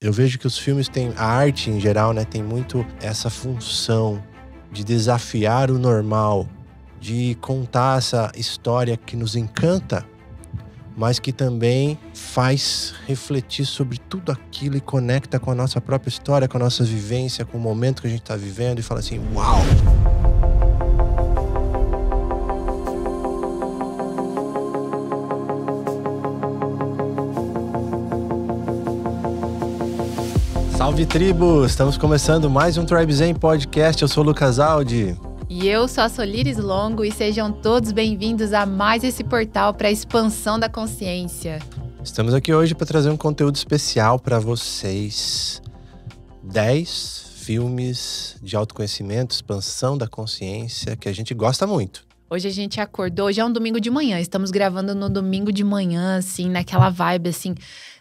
Eu vejo que os filmes têm, a arte em geral, né, tem muito essa função de desafiar o normal, de contar essa história que nos encanta, mas que também faz refletir sobre tudo aquilo e conecta com a nossa própria história, com a nossa vivência, com o momento que a gente está vivendo e fala assim, uau! Salve tribo! Estamos começando mais um Tribe Zen Podcast. Eu sou o Lucas Aldi. E eu sou a Solires Longo e sejam todos bem-vindos a mais esse portal para a expansão da consciência. Estamos aqui hoje para trazer um conteúdo especial para vocês. 10 filmes de autoconhecimento, expansão da consciência que a gente gosta muito. Hoje a gente acordou, hoje é um domingo de manhã, estamos gravando no domingo de manhã, assim, naquela vibe, assim,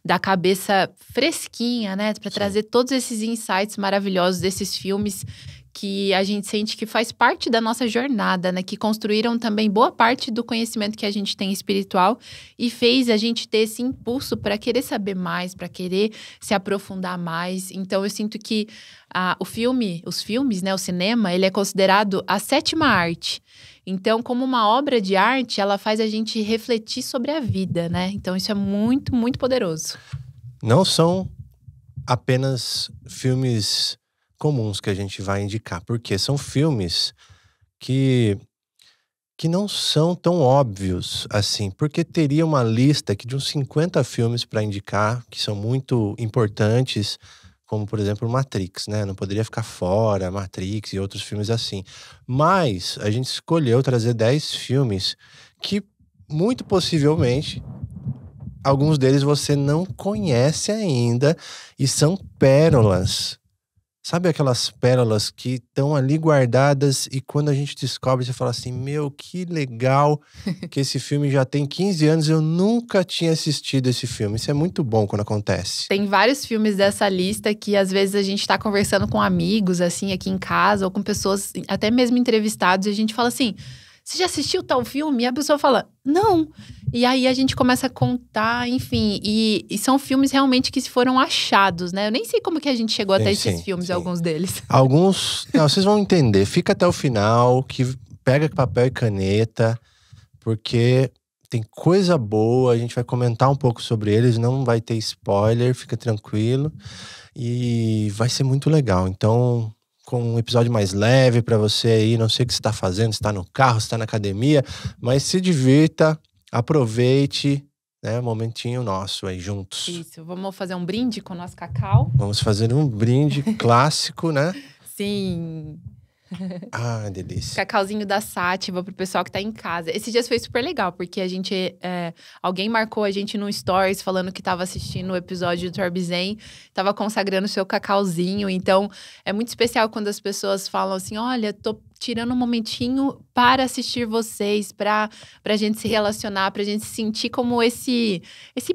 da cabeça fresquinha, né? Para trazer todos esses insights maravilhosos desses filmes que a gente sente que faz parte da nossa jornada, né? Que construíram também boa parte do conhecimento que a gente tem espiritual e fez a gente ter esse impulso para querer saber mais, para querer se aprofundar mais. Então, eu sinto que os filmes, né? O cinema, ele é considerado a sétima arte. Então, como uma obra de arte, ela faz a gente refletir sobre a vida, né? Então, isso é muito, muito poderoso. Não são apenas filmes comuns que a gente vai indicar, porque são filmes que não são tão óbvios assim, porque teria uma lista aqui de uns 50 filmes para indicar, que são muito importantes, como, por exemplo, Matrix, né? Não poderia ficar fora, Matrix e outros filmes assim. Mas a gente escolheu trazer 10 filmes que, muito possivelmente, alguns deles você não conhece ainda e são pérolas. Sabe aquelas pérolas que estão ali guardadas e quando a gente descobre, você fala assim, meu, que legal que esse filme já tem 15 anos, eu nunca tinha assistido esse filme. Isso é muito bom quando acontece. Tem vários filmes dessa lista que às vezes a gente tá conversando com amigos, assim, aqui em casa, ou com pessoas, até mesmo entrevistados, e a gente fala assim, você já assistiu tal filme? E a pessoa fala, não. E aí a gente começa a contar, enfim. E são filmes realmente que foram achados, né? Eu nem sei como que a gente chegou até esses filmes, alguns deles. Alguns, não, vocês vão entender. Fica até o final, que pega papel e caneta, porque tem coisa boa, a gente vai comentar um pouco sobre eles, não vai ter spoiler, fica tranquilo. E vai ser muito legal. Então, com um episódio mais leve pra você aí, não sei o que você tá fazendo, se tá no carro, se tá na academia, mas se divirta, aproveite, né, um momentinho nosso aí juntos. Isso, vamos fazer um brinde com o nosso cacau? Vamos fazer um brinde clássico, né? Sim. Ah, delícia. Cacauzinho da Sátiva pro pessoal que tá em casa. Esses dias foi super legal, porque a gente… alguém marcou a gente no Stories falando que tava assistindo o episódio do Tribe Zen, tava consagrando o seu cacauzinho. Então, é muito especial quando as pessoas falam assim, olha, tô tirando um momentinho para assistir vocês, pra gente se relacionar, pra gente sentir como esse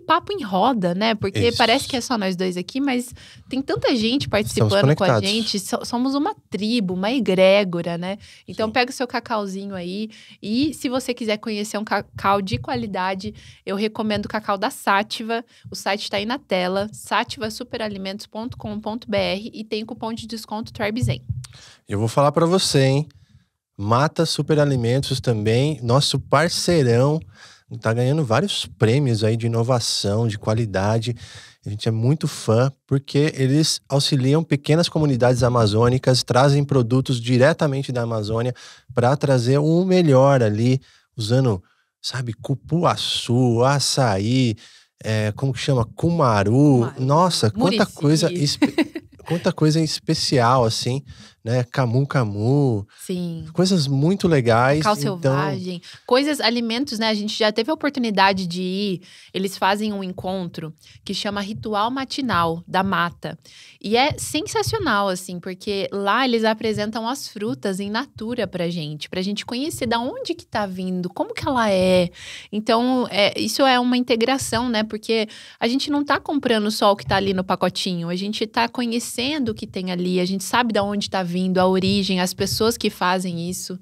papo em roda, né? Porque parece que é só nós dois aqui, mas tem tanta gente participando com a gente. Somos uma tribo, uma egrégora, né? Então, pega o seu cacauzinho aí. E se você quiser conhecer um cacau de qualidade, eu recomendo o cacau da Sátiva. O site tá aí na tela, sativasuperalimentos.com.br e tem cupom de desconto Tribe Zen. Eu vou falar pra você, hein? Mata Superalimentos também, nosso parceirão, tá ganhando vários prêmios aí de inovação, de qualidade. A gente é muito fã, porque eles auxiliam pequenas comunidades amazônicas, trazem produtos diretamente da Amazônia para trazer o melhor ali, usando, sabe, cupuaçu, açaí, como que chama? Cumaru. Nossa, quanta coisa especial, assim, né? Camu. Sim. Coisas muito legais. Cacau selvagem. Coisas, alimentos, né? A gente já teve a oportunidade de ir. Eles fazem um encontro que chama Ritual Matinal da Mata. E é sensacional, assim, porque lá eles apresentam as frutas em natura pra gente conhecer da onde que tá vindo, como que ela é. Então, isso é uma integração, né? Porque a gente não tá comprando só o que tá ali no pacotinho, a gente tá conhecendo o que tem ali, a gente sabe da onde tá vindo, a origem, as pessoas que fazem isso.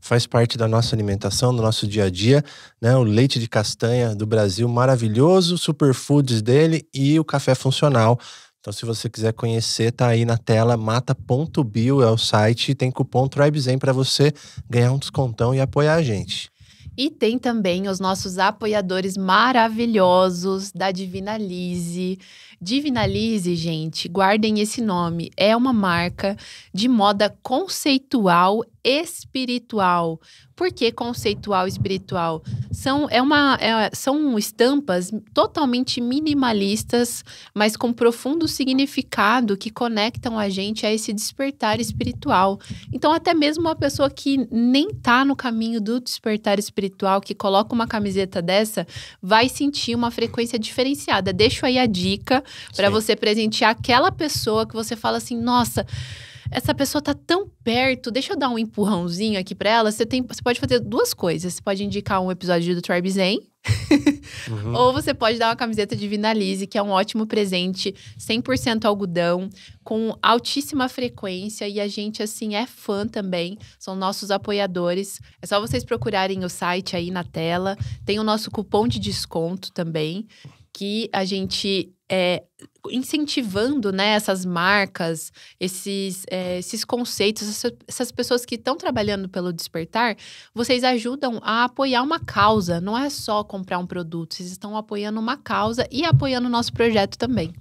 Faz parte da nossa alimentação, do nosso dia a dia, né? O leite de castanha do Brasil, maravilhoso, superfoods dele e o café funcional. Então, se você quiser conhecer, tá aí na tela, mata.bio é o site, tem cupom TribeZen para você ganhar um descontão e apoiar a gente. E tem também os nossos apoiadores maravilhosos da Divinalize. Divinalize, gente, guardem esse nome. É uma marca de moda conceitual espiritual. Por que conceitual espiritual? São estampas totalmente minimalistas, mas com profundo significado que conectam a gente a esse despertar espiritual. Então, até mesmo uma pessoa que nem tá no caminho do despertar espiritual, que coloca uma camiseta dessa, vai sentir uma frequência diferenciada. Deixo aí a dica para você presentear aquela pessoa que você fala assim, nossa, essa pessoa tá tão perto, deixa eu dar um empurrãozinho aqui pra ela. Você pode fazer duas coisas. Você pode indicar um episódio do TribeZen, ou você pode dar uma camiseta de Divinalize, que é um ótimo presente, 100% algodão, com altíssima frequência. E a gente, assim, é fã também. São nossos apoiadores. É só vocês procurarem o site aí na tela. Tem o nosso cupom de desconto também, que a gente incentivando, né, essas marcas, esses conceitos, essas pessoas que estão trabalhando pelo despertar, vocês ajudam a apoiar uma causa. Não é só comprar um produto, vocês estão apoiando uma causa e apoiando o nosso projeto também.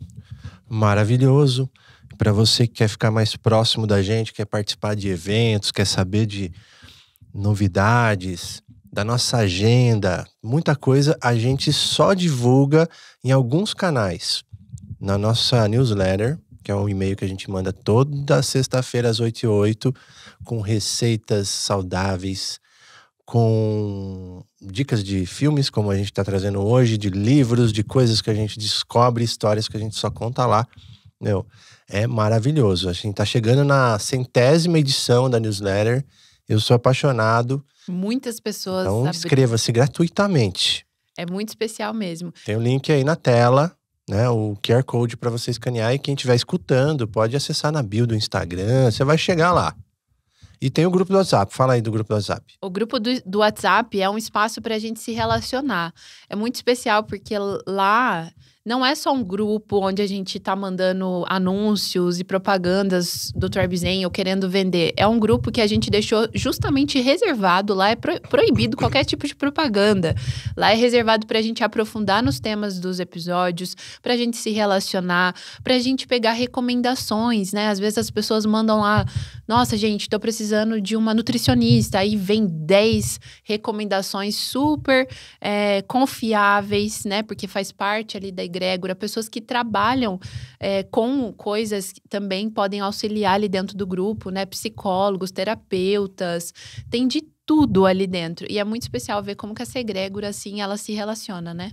Maravilhoso. Para você que quer ficar mais próximo da gente, quer participar de eventos, quer saber de novidades, da nossa agenda, muita coisa a gente só divulga em alguns canais. Na nossa newsletter, que é um e-mail que a gente manda toda sexta-feira às 8h08, com receitas saudáveis, com dicas de filmes, como a gente está trazendo hoje, de livros, de coisas que a gente descobre, histórias que a gente só conta lá. Meu, é maravilhoso. A gente tá chegando na 100ª edição da newsletter. Eu sou apaixonado. Muitas pessoas... Então, inscreva-se gratuitamente. É muito especial mesmo. Tem o link aí na tela, né? O QR Code para você escanear. E quem estiver escutando, pode acessar na bio do Instagram. Você vai chegar lá. E tem o grupo do WhatsApp. Fala aí do grupo do WhatsApp. O grupo do WhatsApp é um espaço para a gente se relacionar. É muito especial porque lá... Não é só um grupo onde a gente tá mandando anúncios e propagandas do TribeZen ou querendo vender. É um grupo que a gente deixou justamente reservado. Lá é proibido qualquer tipo de propaganda. Lá é reservado pra gente aprofundar nos temas dos episódios, pra gente se relacionar, pra gente pegar recomendações, né? Às vezes as pessoas mandam lá, nossa, gente, tô precisando de uma nutricionista. Aí vem 10 recomendações super confiáveis, né? Porque faz parte ali da egrégora, pessoas que trabalham com coisas que também podem auxiliar ali dentro do grupo, né? Psicólogos, terapeutas, tem de tudo ali dentro. E é muito especial ver como que essa egrégora, assim, ela se relaciona, né?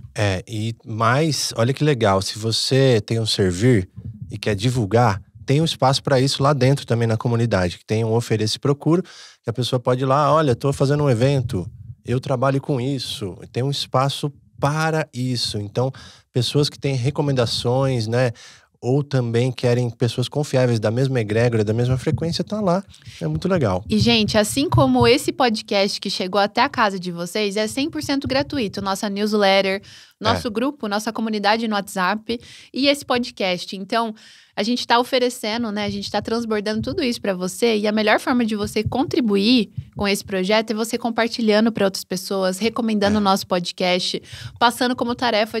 Mas olha que legal, se você tem um servir e quer divulgar, tem um espaço para isso lá dentro também na comunidade, que tem um ofereça e procura, que a pessoa pode ir lá, olha, tô fazendo um evento, eu trabalho com isso, tem um espaço para isso. Então, pessoas que têm recomendações, né? Ou também querem pessoas confiáveis da mesma egrégora, da mesma frequência, tá lá. É muito legal. E, gente, assim como esse podcast que chegou até a casa de vocês, é 100% gratuito. Nossa newsletter, nosso grupo, nossa comunidade no WhatsApp e esse podcast. Então, a gente tá oferecendo, né? A gente tá transbordando tudo isso para você. E a melhor forma de você contribuir com esse projeto é você compartilhando para outras pessoas, recomendando o nosso podcast, passando como tarefa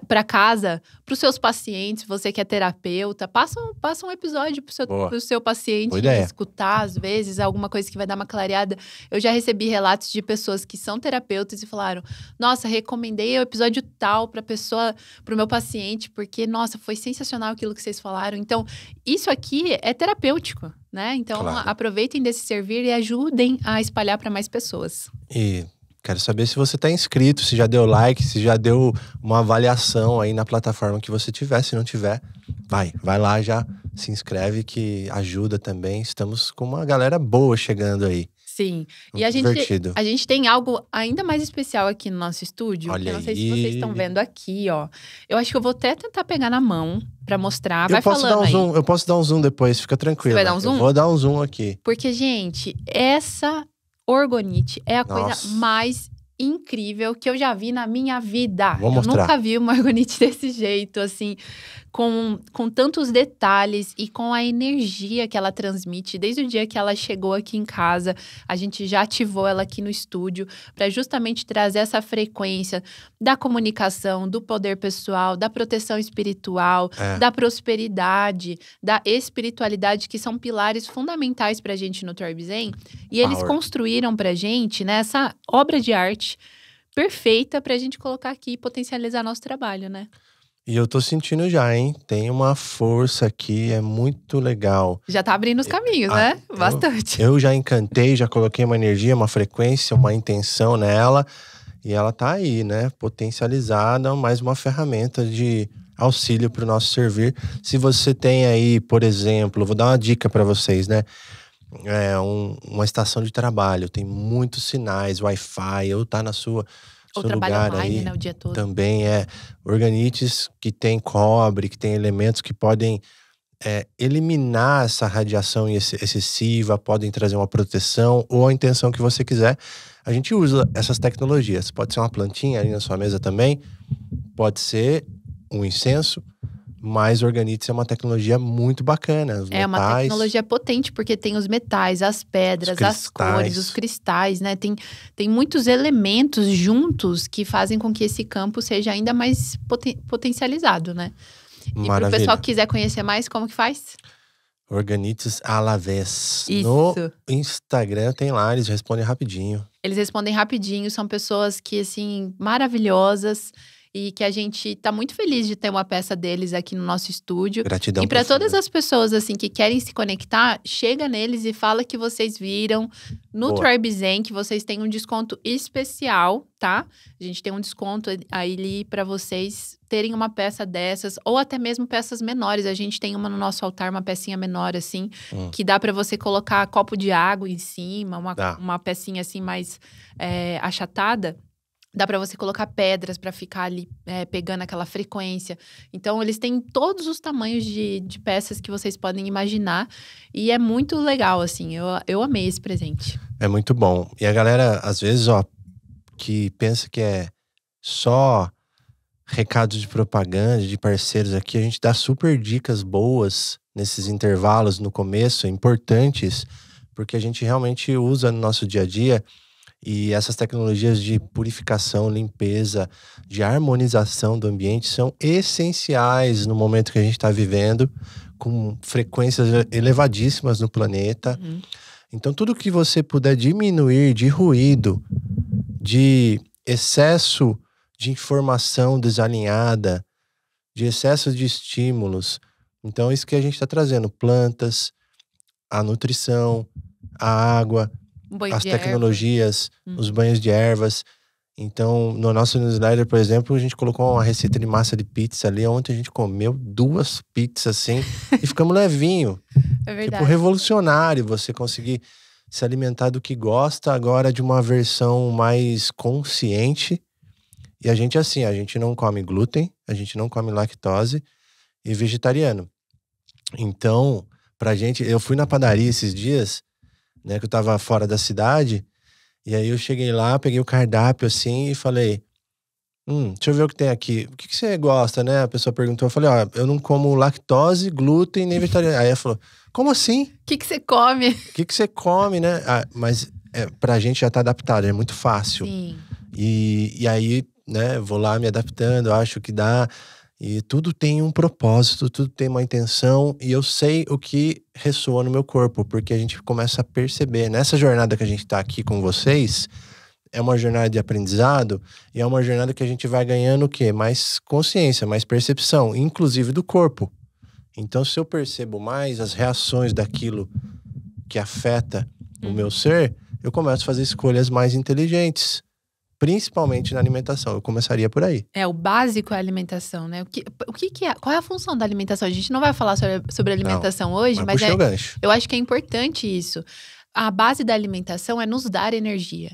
para casa, para os seus pacientes, você que é terapeuta. Passa um episódio pro seu paciente escutar, às vezes, alguma coisa que vai dar uma clareada. Eu já recebi relatos de pessoas que são terapeutas e falaram, nossa, recomendei o episódio tal pro meu paciente, porque, nossa, foi sensacional aquilo que vocês falaram. Então, isso aqui é terapêutico, né? Então, aproveitem desse servir e ajudem a espalhar para mais pessoas. E quero saber se você está inscrito, se já deu like, se já deu uma avaliação aí na plataforma que você tiver. Se não tiver, vai lá, já se inscreve, que ajuda também. Estamos com uma galera boa chegando aí. Sim. E a gente tem algo ainda mais especial aqui no nosso estúdio. Olha, que eu não sei se vocês estão vendo aqui, ó. Eu acho que eu vou até tentar pegar na mão pra mostrar. Eu posso dar um zoom depois, fica tranquilo. Você vai dar um zoom? Eu vou dar um zoom aqui. Porque, gente, essa orgonite é a coisa mais incrível que eu já vi na minha vida. Vou mostrar. Eu nunca vi uma orgonite desse jeito, assim, com tantos detalhes e com a energia que ela transmite. Desde o dia que ela chegou aqui em casa, a gente já ativou ela aqui no estúdio para justamente trazer essa frequência da comunicação, do poder pessoal, da proteção espiritual, da prosperidade, da espiritualidade, que são pilares fundamentais pra gente no Torb Zen. E eles construíram pra gente, né, essa obra de arte perfeita pra gente colocar aqui e potencializar nosso trabalho, né? E eu tô sentindo já, hein? Tem uma força aqui, é muito legal. Já tá abrindo os caminhos, né? Bastante. Eu já encantei, já coloquei uma energia, uma frequência, uma intenção nela. E ela tá aí, né? Potencializada, mais uma ferramenta de auxílio para o nosso servir. Se você tem aí, por exemplo, vou dar uma dica para vocês, né? Uma estação de trabalho, tem muitos sinais, Wi-Fi, ou tá na sua... Ou trabalho online, aí, né, o dia todo. Também orgânites que tem cobre, que tem elementos que podem eliminar essa radiação excessiva, podem trazer uma proteção ou a intenção que você quiser. A gente usa essas tecnologias. Pode ser uma plantinha ali na sua mesa também, pode ser um incenso, mas orgânites é uma tecnologia muito bacana. Os metais, uma tecnologia potente, porque tem os metais, as pedras, as cores, os cristais, né? Tem muitos elementos juntos que fazem com que esse campo seja ainda mais potencializado, né? E para o pessoal que quiser conhecer mais, como que faz? Orgânites Alavés. Isso. No Instagram tem lá, eles respondem rapidinho. Eles respondem rapidinho, são pessoas que, assim, maravilhosas. E que a gente tá muito feliz de ter uma peça deles aqui no nosso estúdio. Gratidão. E para todas as pessoas, assim, que querem se conectar, chega neles e fala que vocês viram no Torb Zen, que vocês têm um desconto especial, tá? A gente tem um desconto aí para vocês terem uma peça dessas, ou até mesmo peças menores. A gente tem uma no nosso altar, uma pecinha menor, assim, que dá para você colocar copo de água em cima, uma pecinha assim mais achatada. Dá para você colocar pedras para ficar ali pegando aquela frequência. Então, eles têm todos os tamanhos de peças que vocês podem imaginar. E é muito legal, assim. Eu amei esse presente. É muito bom. E a galera, às vezes, que pensa que é só recados de propaganda, de parceiros aqui, a gente dá super dicas boas nesses intervalos no começo, importantes, porque a gente realmente usa no nosso dia a dia. E essas tecnologias de purificação, limpeza, de harmonização do ambiente são essenciais no momento que a gente está vivendo, com frequências elevadíssimas no planeta. Então, tudo que você puder diminuir de ruído, de excesso de informação desalinhada, de excesso de estímulos. Então, isso que a gente está trazendo. Plantas, a nutrição, a água, as tecnologias, os banhos de ervas. Então, no nosso newsletter, por exemplo, a gente colocou uma receita de massa de pizza ali. Ontem a gente comeu 2 pizzas assim e ficamos levinho. É verdade. Tipo, revolucionário você conseguir se alimentar do que gosta, agora de uma versão mais consciente. E a gente assim, a gente não come glúten, a gente não come lactose e vegetariano. Então, pra gente, eu fui na padaria esses dias, né, que eu tava fora da cidade, e aí eu cheguei lá, peguei o cardápio assim e falei, deixa eu ver o que tem aqui. O que você gosta, né? A pessoa perguntou, eu falei, eu não como lactose, glúten, nem vegetariano. Aí ela falou, como assim? O que você come? O que você come, né? Mas pra gente já tá adaptado, é muito fácil. Sim. E aí, né, vou lá me adaptando, acho que dá. E tudo tem um propósito, tudo tem uma intenção. E eu sei o que ressoa no meu corpo, porque a gente começa a perceber. Nessa jornada que a gente tá aqui com vocês, é uma jornada de aprendizado. E é uma jornada que a gente vai ganhando o quê? Mais consciência, mais percepção, inclusive do corpo. Então, se eu percebo mais as reações daquilo que afeta o meu ser, eu começo a fazer escolhas mais inteligentes. Principalmente na alimentação, eu começaria por aí. O básico é a alimentação, né? O que é? Qual é a função da alimentação? A gente não vai falar sobre alimentação hoje, mas puxei o gancho. Eu acho que é importante isso. A base da alimentação é nos dar energia.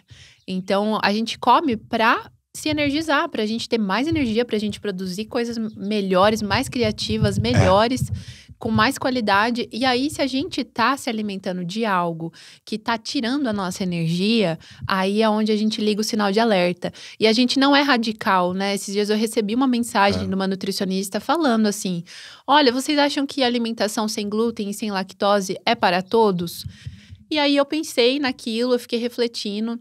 Então, a gente come para se energizar, pra gente ter mais energia, pra gente produzir coisas melhores, mais criativas, melhores. com mais qualidade. E aí, se a gente tá se alimentando de algo que tá tirando a nossa energia, aí é onde a gente liga o sinal de alerta. E a gente não é radical, né? Esses dias eu recebi uma mensagem de uma nutricionista falando assim: olha, vocês acham que a alimentação sem glúten e sem lactose é para todos? E aí eu pensei naquilo, eu fiquei refletindo.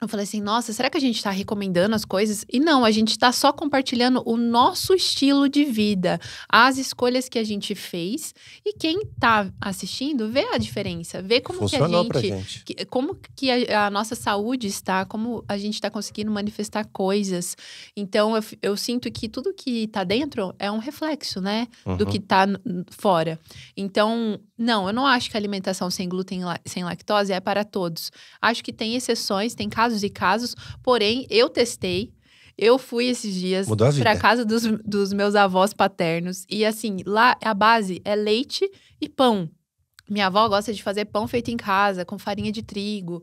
Eu falei assim, nossa, será que a gente tá recomendando as coisas? E não, a gente tá só compartilhando o nosso estilo de vida, as escolhas que a gente fez. E quem tá assistindo vê a diferença, vê como Funcionou que a pra gente... como que a nossa saúde está, como a gente tá conseguindo manifestar coisas. Então, eu sinto que tudo que tá dentro é um reflexo, né? Do que tá fora. Então, não, eu não acho que a alimentação sem glúten e sem lactose é para todos. Acho que tem exceções, tem casos e casos, porém, eu testei. Eu fui esses dias pra casa dos meus avós paternos. E assim, lá a base é leite e pão. Minha avó gosta de fazer pão feito em casa, com farinha de trigo.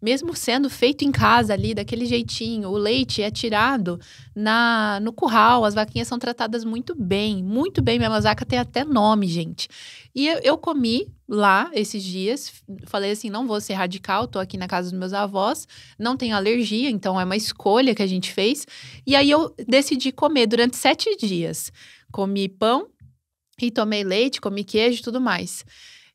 Mesmo sendo feito em casa ali, daquele jeitinho, o leite é tirado no curral, as vaquinhas são tratadas muito bem, muito bem. Minha vaca tem até nome, gente. E eu comi lá esses dias, falei assim, não vou ser radical, tô aqui na casa dos meus avós, não tenho alergia, então é uma escolha que a gente fez. E aí eu decidi comer durante 7 dias. Comi pão e tomei leite, comi queijo e tudo mais.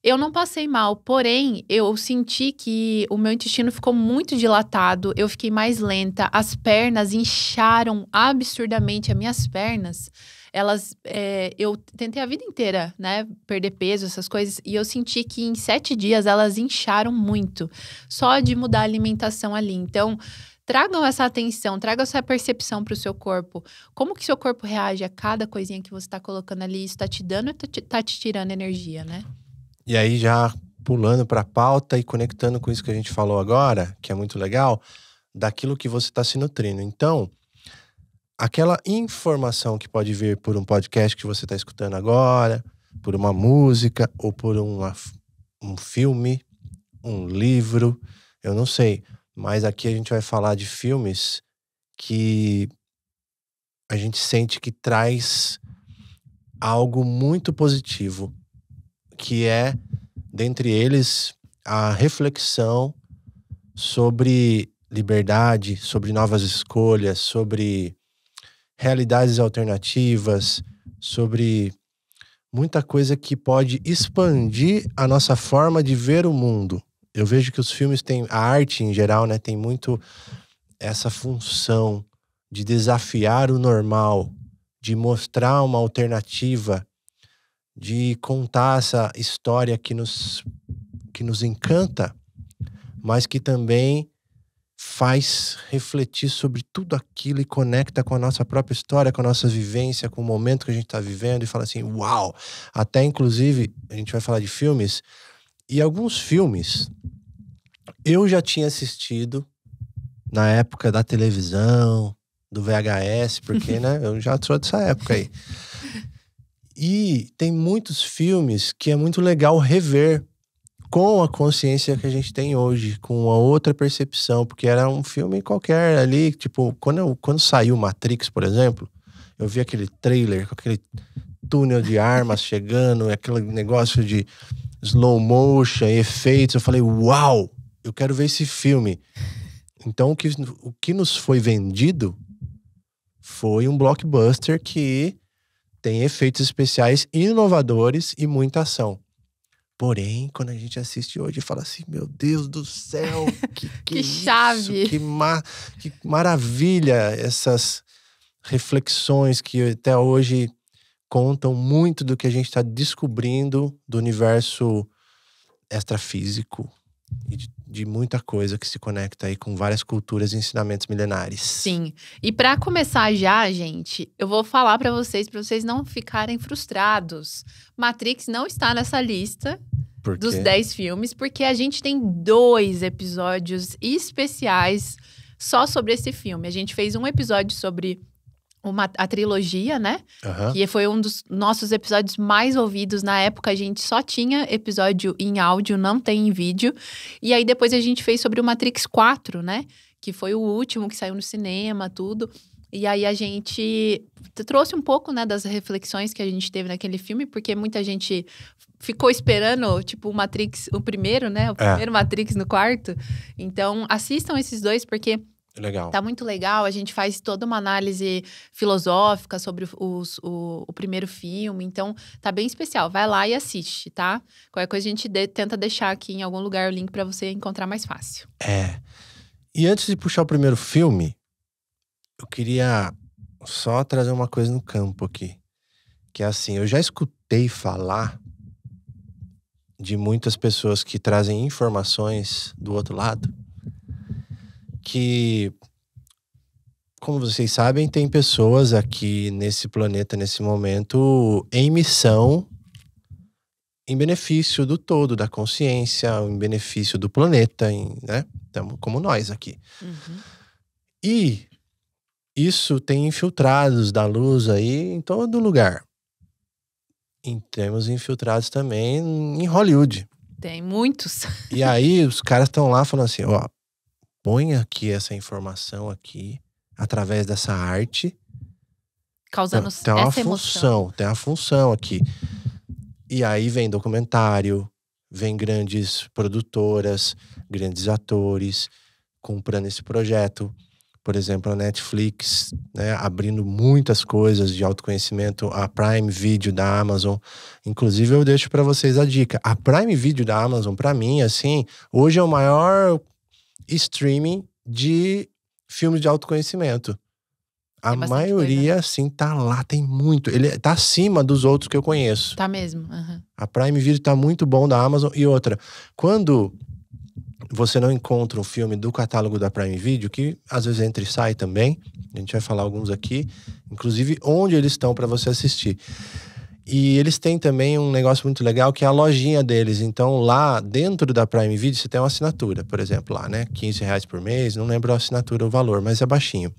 Eu não passei mal, porém, eu senti que o meu intestino ficou muito dilatado, eu fiquei mais lenta, as pernas incharam absurdamente, as minhas pernas, elas, eu tentei a vida inteira, né, perder peso, essas coisas, e eu senti que em 7 dias elas incharam muito, só de mudar a alimentação ali. Então, tragam essa atenção, tragam essa percepção para o seu corpo. Como que seu corpo reage a cada coisinha que você está colocando ali? Isso está te dando ou tá te tirando energia, né? E aí, já pulando para a pauta e conectando com isso que a gente falou agora, que é muito legal, daquilo que você está se nutrindo. Então, aquela informação que pode vir por um podcast que você está escutando agora, por uma música, ou por um filme, um livro, eu não sei. Mas aqui a gente vai falar de filmes que a gente sente que traz algo muito positivo, que é, dentre eles, a reflexão sobre liberdade, sobre novas escolhas, sobre realidades alternativas, sobre muita coisa que pode expandir a nossa forma de ver o mundo. Eu vejo que os filmes têm, a arte em geral, né, tem muito essa função de desafiar o normal, de mostrar uma alternativa, de contar essa história que nos encanta, mas que também faz refletir sobre tudo aquilo e conecta com a nossa própria história, com a nossa vivência, com o momento que a gente está vivendo e fala assim, uau! Até, inclusive, a gente vai falar de filmes, e alguns filmes eu já tinha assistido na época da televisão, do VHS, porque, né, eu já sou dessa época aí. E tem muitos filmes que é muito legal rever com a consciência que a gente tem hoje, com uma outra percepção, porque era um filme qualquer ali, tipo, quando saiu Matrix, por exemplo, eu vi aquele trailer com aquele túnel de armas chegando, aquele negócio de slow motion, efeitos, eu falei, uau, eu quero ver esse filme. Então o que nos foi vendido foi um blockbuster que tem efeitos especiais inovadores e muita ação. Porém, quando a gente assiste hoje, fala assim, meu Deus do céu, que chave! Isso, que maravilha essas reflexões que até hoje contam muito do que a gente está descobrindo do universo extrafísico e de muita coisa que se conecta aí com várias culturas e ensinamentos milenares. Sim. E para começar já, gente, eu vou falar para vocês não ficarem frustrados. Matrix não está nessa lista dos 10 filmes, porque a gente tem 2 episódios especiais só sobre esse filme. A gente fez um episódio sobre a trilogia, né? Que foi um dos nossos episódios mais ouvidos. Na época, a gente só tinha episódio em áudio, não tem em vídeo. E aí, depois a gente fez sobre o Matrix 4, né? Que foi o último que saiu no cinema, tudo. E aí a gente trouxe um pouco, né, das reflexões que a gente teve naquele filme, porque muita gente ficou esperando, tipo, o Matrix, o primeiro, né? O primeiro Matrix no quarto. Então, assistam esses dois, porque Legal. tá muito legal. A gente faz toda uma análise filosófica sobre o primeiro filme. Então, tá bem especial. Vai lá e assiste, tá? Qualquer coisa a gente tenta deixar aqui em algum lugar o link pra você encontrar mais fácil. E antes de puxar o primeiro filme, eu queria só trazer uma coisa no campo aqui. Que é assim, eu já escutei falar de muitas pessoas que trazem informações do outro lado, que, como vocês sabem, tem pessoas aqui nesse planeta, nesse momento, em missão, em benefício do todo, da consciência, em benefício do planeta, né? Como nós aqui. E isso tem infiltrados da luz aí em todo lugar. E temos infiltrados também em Hollywood. Tem muitos. E aí os caras estão lá falando assim, ó, põe aqui essa informação aqui, através dessa arte. Causando tem uma essa emoção. Tem uma função aqui. E aí vem documentário, vem grandes produtoras, grandes atores comprando esse projeto. Por exemplo, a Netflix, né, abrindo muitas coisas de autoconhecimento, a Prime Video da Amazon. Inclusive, eu deixo para vocês a dica. A Prime Video da Amazon, para mim, assim, hoje é o maior streaming de filmes de autoconhecimento. A maioria, assim, tá lá, tem muito. Ele tá acima dos outros que eu conheço. Tá mesmo. A Prime Video tá muito bom da Amazon. E outra, quando você não encontra um filme do catálogo da Prime Video, que às vezes entra e sai também, a gente vai falar alguns aqui, inclusive onde eles estão para você assistir. E eles têm também um negócio muito legal, que é a lojinha deles. Então lá dentro da Prime Video você tem uma assinatura, por exemplo, lá, né? R$15 por mês, não lembro a assinatura, o valor, mas é baixinho.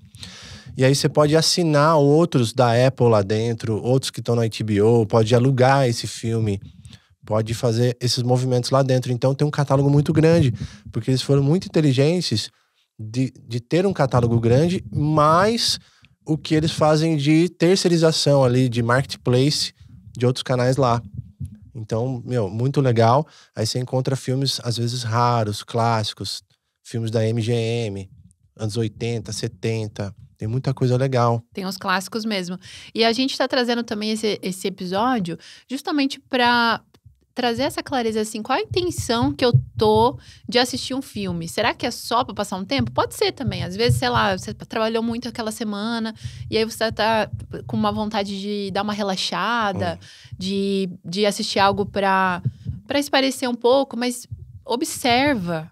E aí você pode assinar outros da Apple lá dentro, outros que estão na HBO, pode alugar esse filme, pode fazer esses movimentos lá dentro. Então tem um catálogo muito grande, porque eles foram muito inteligentes de ter um catálogo grande, mas o que eles fazem de terceirização ali, de marketplace de outros canais lá. Então, muito legal. Aí você encontra filmes, às vezes, raros, clássicos, filmes da MGM, anos 80, 70... Tem muita coisa legal. Tem os clássicos mesmo. E a gente tá trazendo também esse episódio justamente pra trazer essa clareza, assim, qual a intenção que eu tô de assistir um filme? Será que é só pra passar um tempo? Pode ser também. Às vezes, sei lá, você trabalhou muito aquela semana e aí você tá com uma vontade de dar uma relaxada, de assistir algo pra espairecer um pouco, mas observa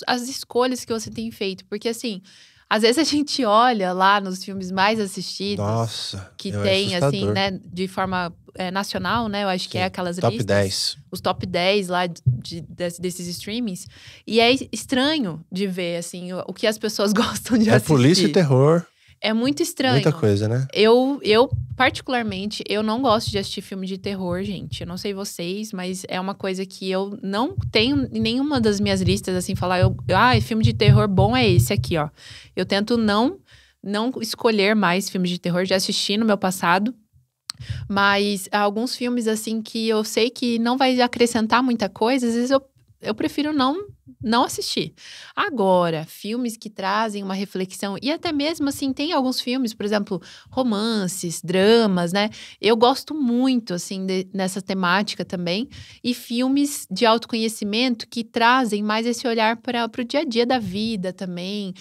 as escolhas que você tem feito. Porque, assim, às vezes a gente olha lá nos filmes mais assistidos. Nossa, que tem, assim, né, de forma nacional, né? Eu acho que é aquelas top listas. 10. Os top 10 lá desses streamings. E é estranho de ver, assim, o que as pessoas gostam de assistir. É polícia e terror. É muito estranho. Muita coisa, né? Eu, particularmente, eu não gosto de assistir filme de terror, gente. Eu não sei vocês, mas é uma coisa que eu não tenho em nenhuma das minhas listas, assim, falar, filme de terror bom é esse aqui, ó. Eu tento não escolher mais filmes de terror, já assisti no meu passado. Mas há alguns filmes, assim, que eu sei que não vai acrescentar muita coisa, às vezes eu prefiro não assistir. Agora, filmes que trazem uma reflexão, e até mesmo, assim, tem alguns filmes, por exemplo, romances, dramas, né? Eu gosto muito, assim, nessa temática também. E filmes de autoconhecimento que trazem mais esse olhar para o dia a dia da vida também.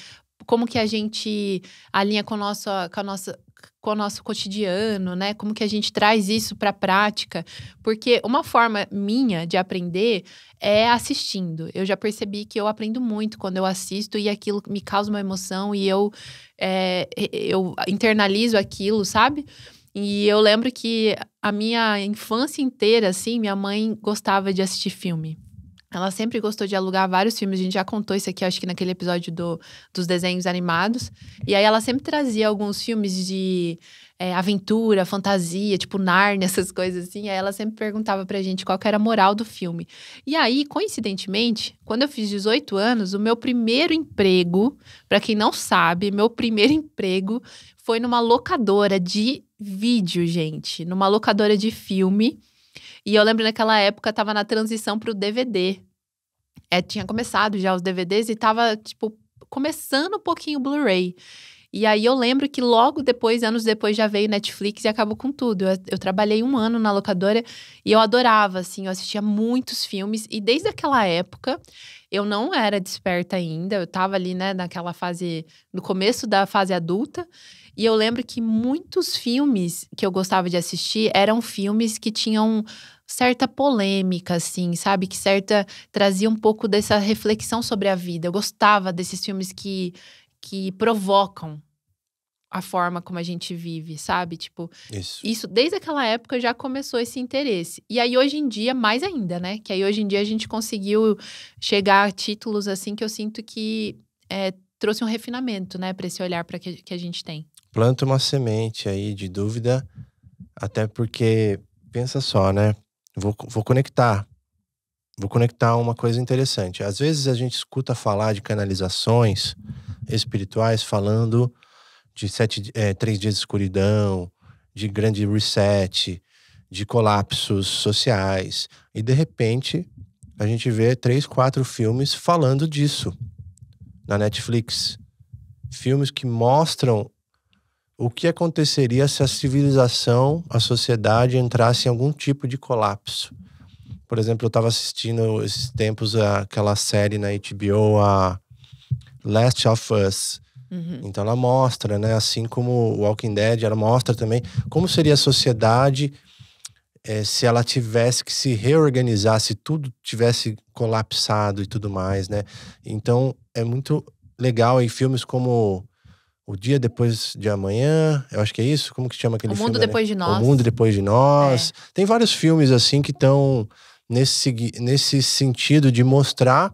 Como que a gente alinha com o nosso cotidiano, né? Como que a gente traz isso para a prática. Porque uma forma minha de aprender é assistindo. Eu já percebi que eu aprendo muito quando eu assisto e aquilo me causa uma emoção e eu internalizo aquilo, sabe? E eu lembro que a minha infância inteira, assim, minha mãe gostava de assistir filme. Ela sempre gostou de alugar vários filmes. A gente já contou isso aqui, acho que naquele episódio dos desenhos animados. E aí ela sempre trazia alguns filmes de aventura, fantasia, tipo Nárnia, essas coisas assim. Aí ela sempre perguntava pra gente qual que era a moral do filme. E aí, coincidentemente, quando eu fiz 18 anos, o meu primeiro emprego, pra quem não sabe, meu primeiro emprego foi numa locadora de vídeo, gente. Numa locadora de filme. E eu lembro naquela época, tava na transição pro DVD. Tinha começado já os DVDs e tava, tipo, começando um pouquinho o Blu-ray. E aí eu lembro que logo depois, anos depois, já veio Netflix e acabou com tudo. Eu trabalhei 1 ano na locadora e eu adorava, assim, eu assistia muitos filmes. E desde aquela época, eu não era desperta ainda. Eu tava ali, né, naquela fase, no começo da fase adulta. E eu lembro que muitos filmes que eu gostava de assistir eram filmes que tinham certa polêmica, assim, sabe? Que trazia um pouco dessa reflexão sobre a vida. Eu gostava desses filmes que provocam a forma como a gente vive, sabe? Tipo, isso desde aquela época já começou esse interesse. E aí hoje em dia, mais ainda, né? Que aí hoje em dia a gente conseguiu chegar a títulos, assim, que eu sinto que trouxe um refinamento, né? Pra esse olhar que a gente tem. Planta uma semente aí de dúvida, até porque, pensa só, né? Vou conectar uma coisa interessante. Às vezes a gente escuta falar de canalizações espirituais falando de 3 dias de escuridão, de grande reset, de colapsos sociais. E de repente a gente vê 3, 4 filmes falando disso na Netflix. Filmes que mostram o que aconteceria se a civilização, a sociedade entrasse em algum tipo de colapso. Por exemplo, eu estava assistindo esses tempos aquela série na HBO, a Last of Us. Uhum. Então ela mostra, né, assim como o Walking Dead, ela mostra também como seria a sociedade se ela tivesse que se reorganizar, se tudo tivesse colapsado e tudo mais, né? Então é muito legal em filmes como O Dia Depois de Amanhã, eu acho que é isso? Como que chama aquele filme? O Mundo Depois de Nós. O Mundo Depois de Nós. Tem vários filmes assim que estão nesse sentido de mostrar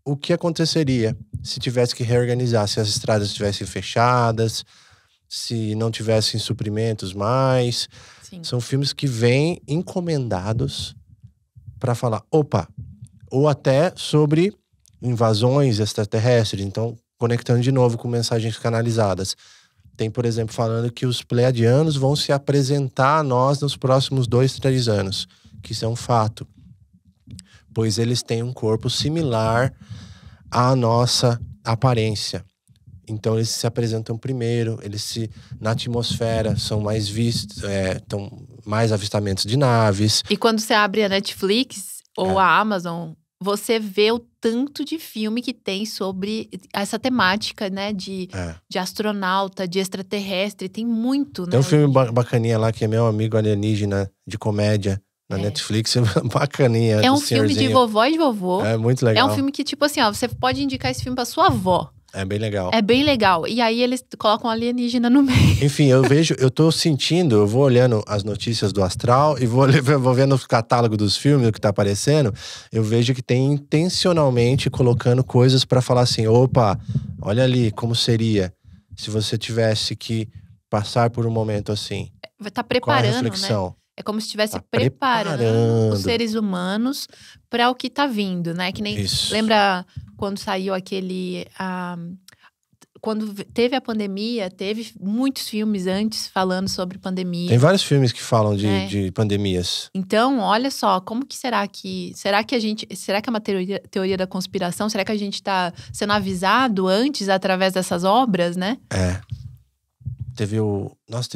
o que aconteceria se tivesse que reorganizar, se as estradas estivessem fechadas, se não tivessem suprimentos mais. Sim. São filmes que vêm encomendados para falar, opa, ou até sobre invasões extraterrestres. Então, conectando de novo com mensagens canalizadas. Tem, por exemplo, falando que os pleiadianos vão se apresentar a nós nos próximos 2, 3 anos. Que isso é um fato. Pois eles têm um corpo similar à nossa aparência. Então eles se apresentam primeiro, na atmosfera são mais vistos, mais avistamentos de naves. E quando você abre a Netflix ou a Amazon, você vê o tanto de filme que tem sobre essa temática, né? De astronauta, de extraterrestre. Tem muito, né? Tem um filme bacaninha lá que é Meu Amigo Alienígena, de comédia, na Netflix. Bacaninha. É um filme de vovó e de vovô. É muito legal. É um filme que, tipo assim, ó, você pode indicar esse filme pra sua avó. É bem legal. É bem legal. E aí eles colocam alienígena no meio. Enfim, eu tô sentindo, eu vou olhando as notícias do astral e vou vendo o catálogo dos filmes, o que tá aparecendo, eu vejo que tem intencionalmente colocando coisas pra falar assim, opa, olha ali como seria se você tivesse que passar por um momento assim. Tá preparando, qual a reflexão? Né? É como se estivesse preparando os seres humanos para o que tá vindo, né? Que nem lembra quando saiu aquele quando teve a pandemia, teve muitos filmes antes falando sobre pandemia. Tem vários filmes que falam de pandemias. Então, olha só, como que será que é uma teoria da conspiração? Será que a gente tá sendo avisado antes através dessas obras, né? Teve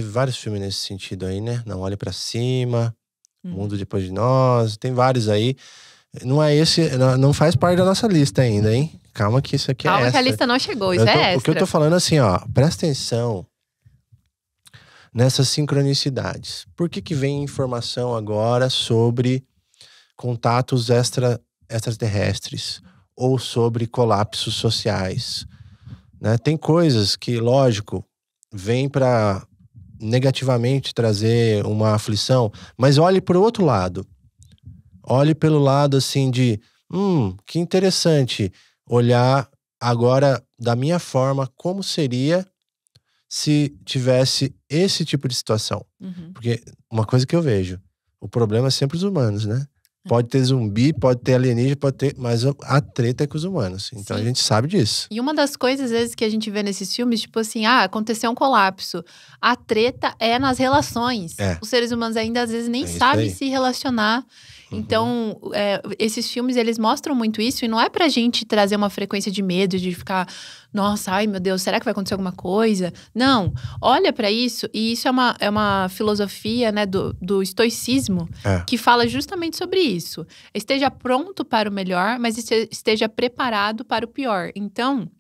vários filmes nesse sentido aí, né? Não Olhe Pra Cima, Mundo Depois de Nós, tem vários aí. Não é esse, não faz parte da nossa lista ainda, hein? Calma que isso aqui é extra. Calma que a lista não chegou, isso é extra. O que eu tô falando assim, ó, presta atenção nessas sincronicidades. Por que vem informação agora sobre contatos extraterrestres ou sobre colapsos sociais? Né? Tem coisas que, lógico, vem para negativamente trazer uma aflição, mas olhe para o outro lado. Olhe pelo lado assim de, que interessante olhar agora da minha forma como seria se tivesse esse tipo de situação. Porque uma coisa que eu vejo, o problema é sempre os humanos, né? Pode ter zumbi, pode ter alienígena, pode ter... Mas a treta é com os humanos. Então Sim. a gente sabe disso. E uma das coisas, às vezes, que a gente vê nesses filmes, tipo assim, aconteceu um colapso. A treta é nas relações. Os seres humanos ainda, às vezes, nem sabem se relacionar. Então, esses filmes, eles mostram muito isso. E não é pra gente trazer uma frequência de medo, de ficar... Nossa, ai meu Deus, será que vai acontecer alguma coisa? Não, olha pra isso. E isso é uma filosofia, né, do estoicismo, que fala justamente sobre isso. Esteja pronto para o melhor, mas esteja preparado para o pior. Então,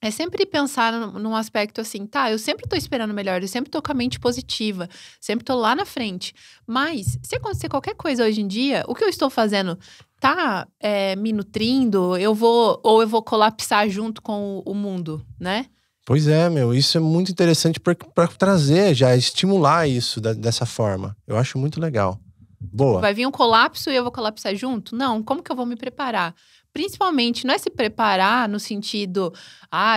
é sempre pensar num aspecto assim, tá, eu sempre tô esperando o melhor, eu sempre tô com a mente positiva, sempre tô lá na frente. Mas, se acontecer qualquer coisa hoje em dia, o que eu estou fazendo tá me nutrindo? Eu vou colapsar junto com o mundo, né? Pois é, isso é muito interessante para trazer, já estimular isso dessa forma. Eu acho muito legal. Boa. Vai vir um colapso e eu vou colapsar junto? Não, como que eu vou me preparar? Principalmente, não é se preparar no sentido,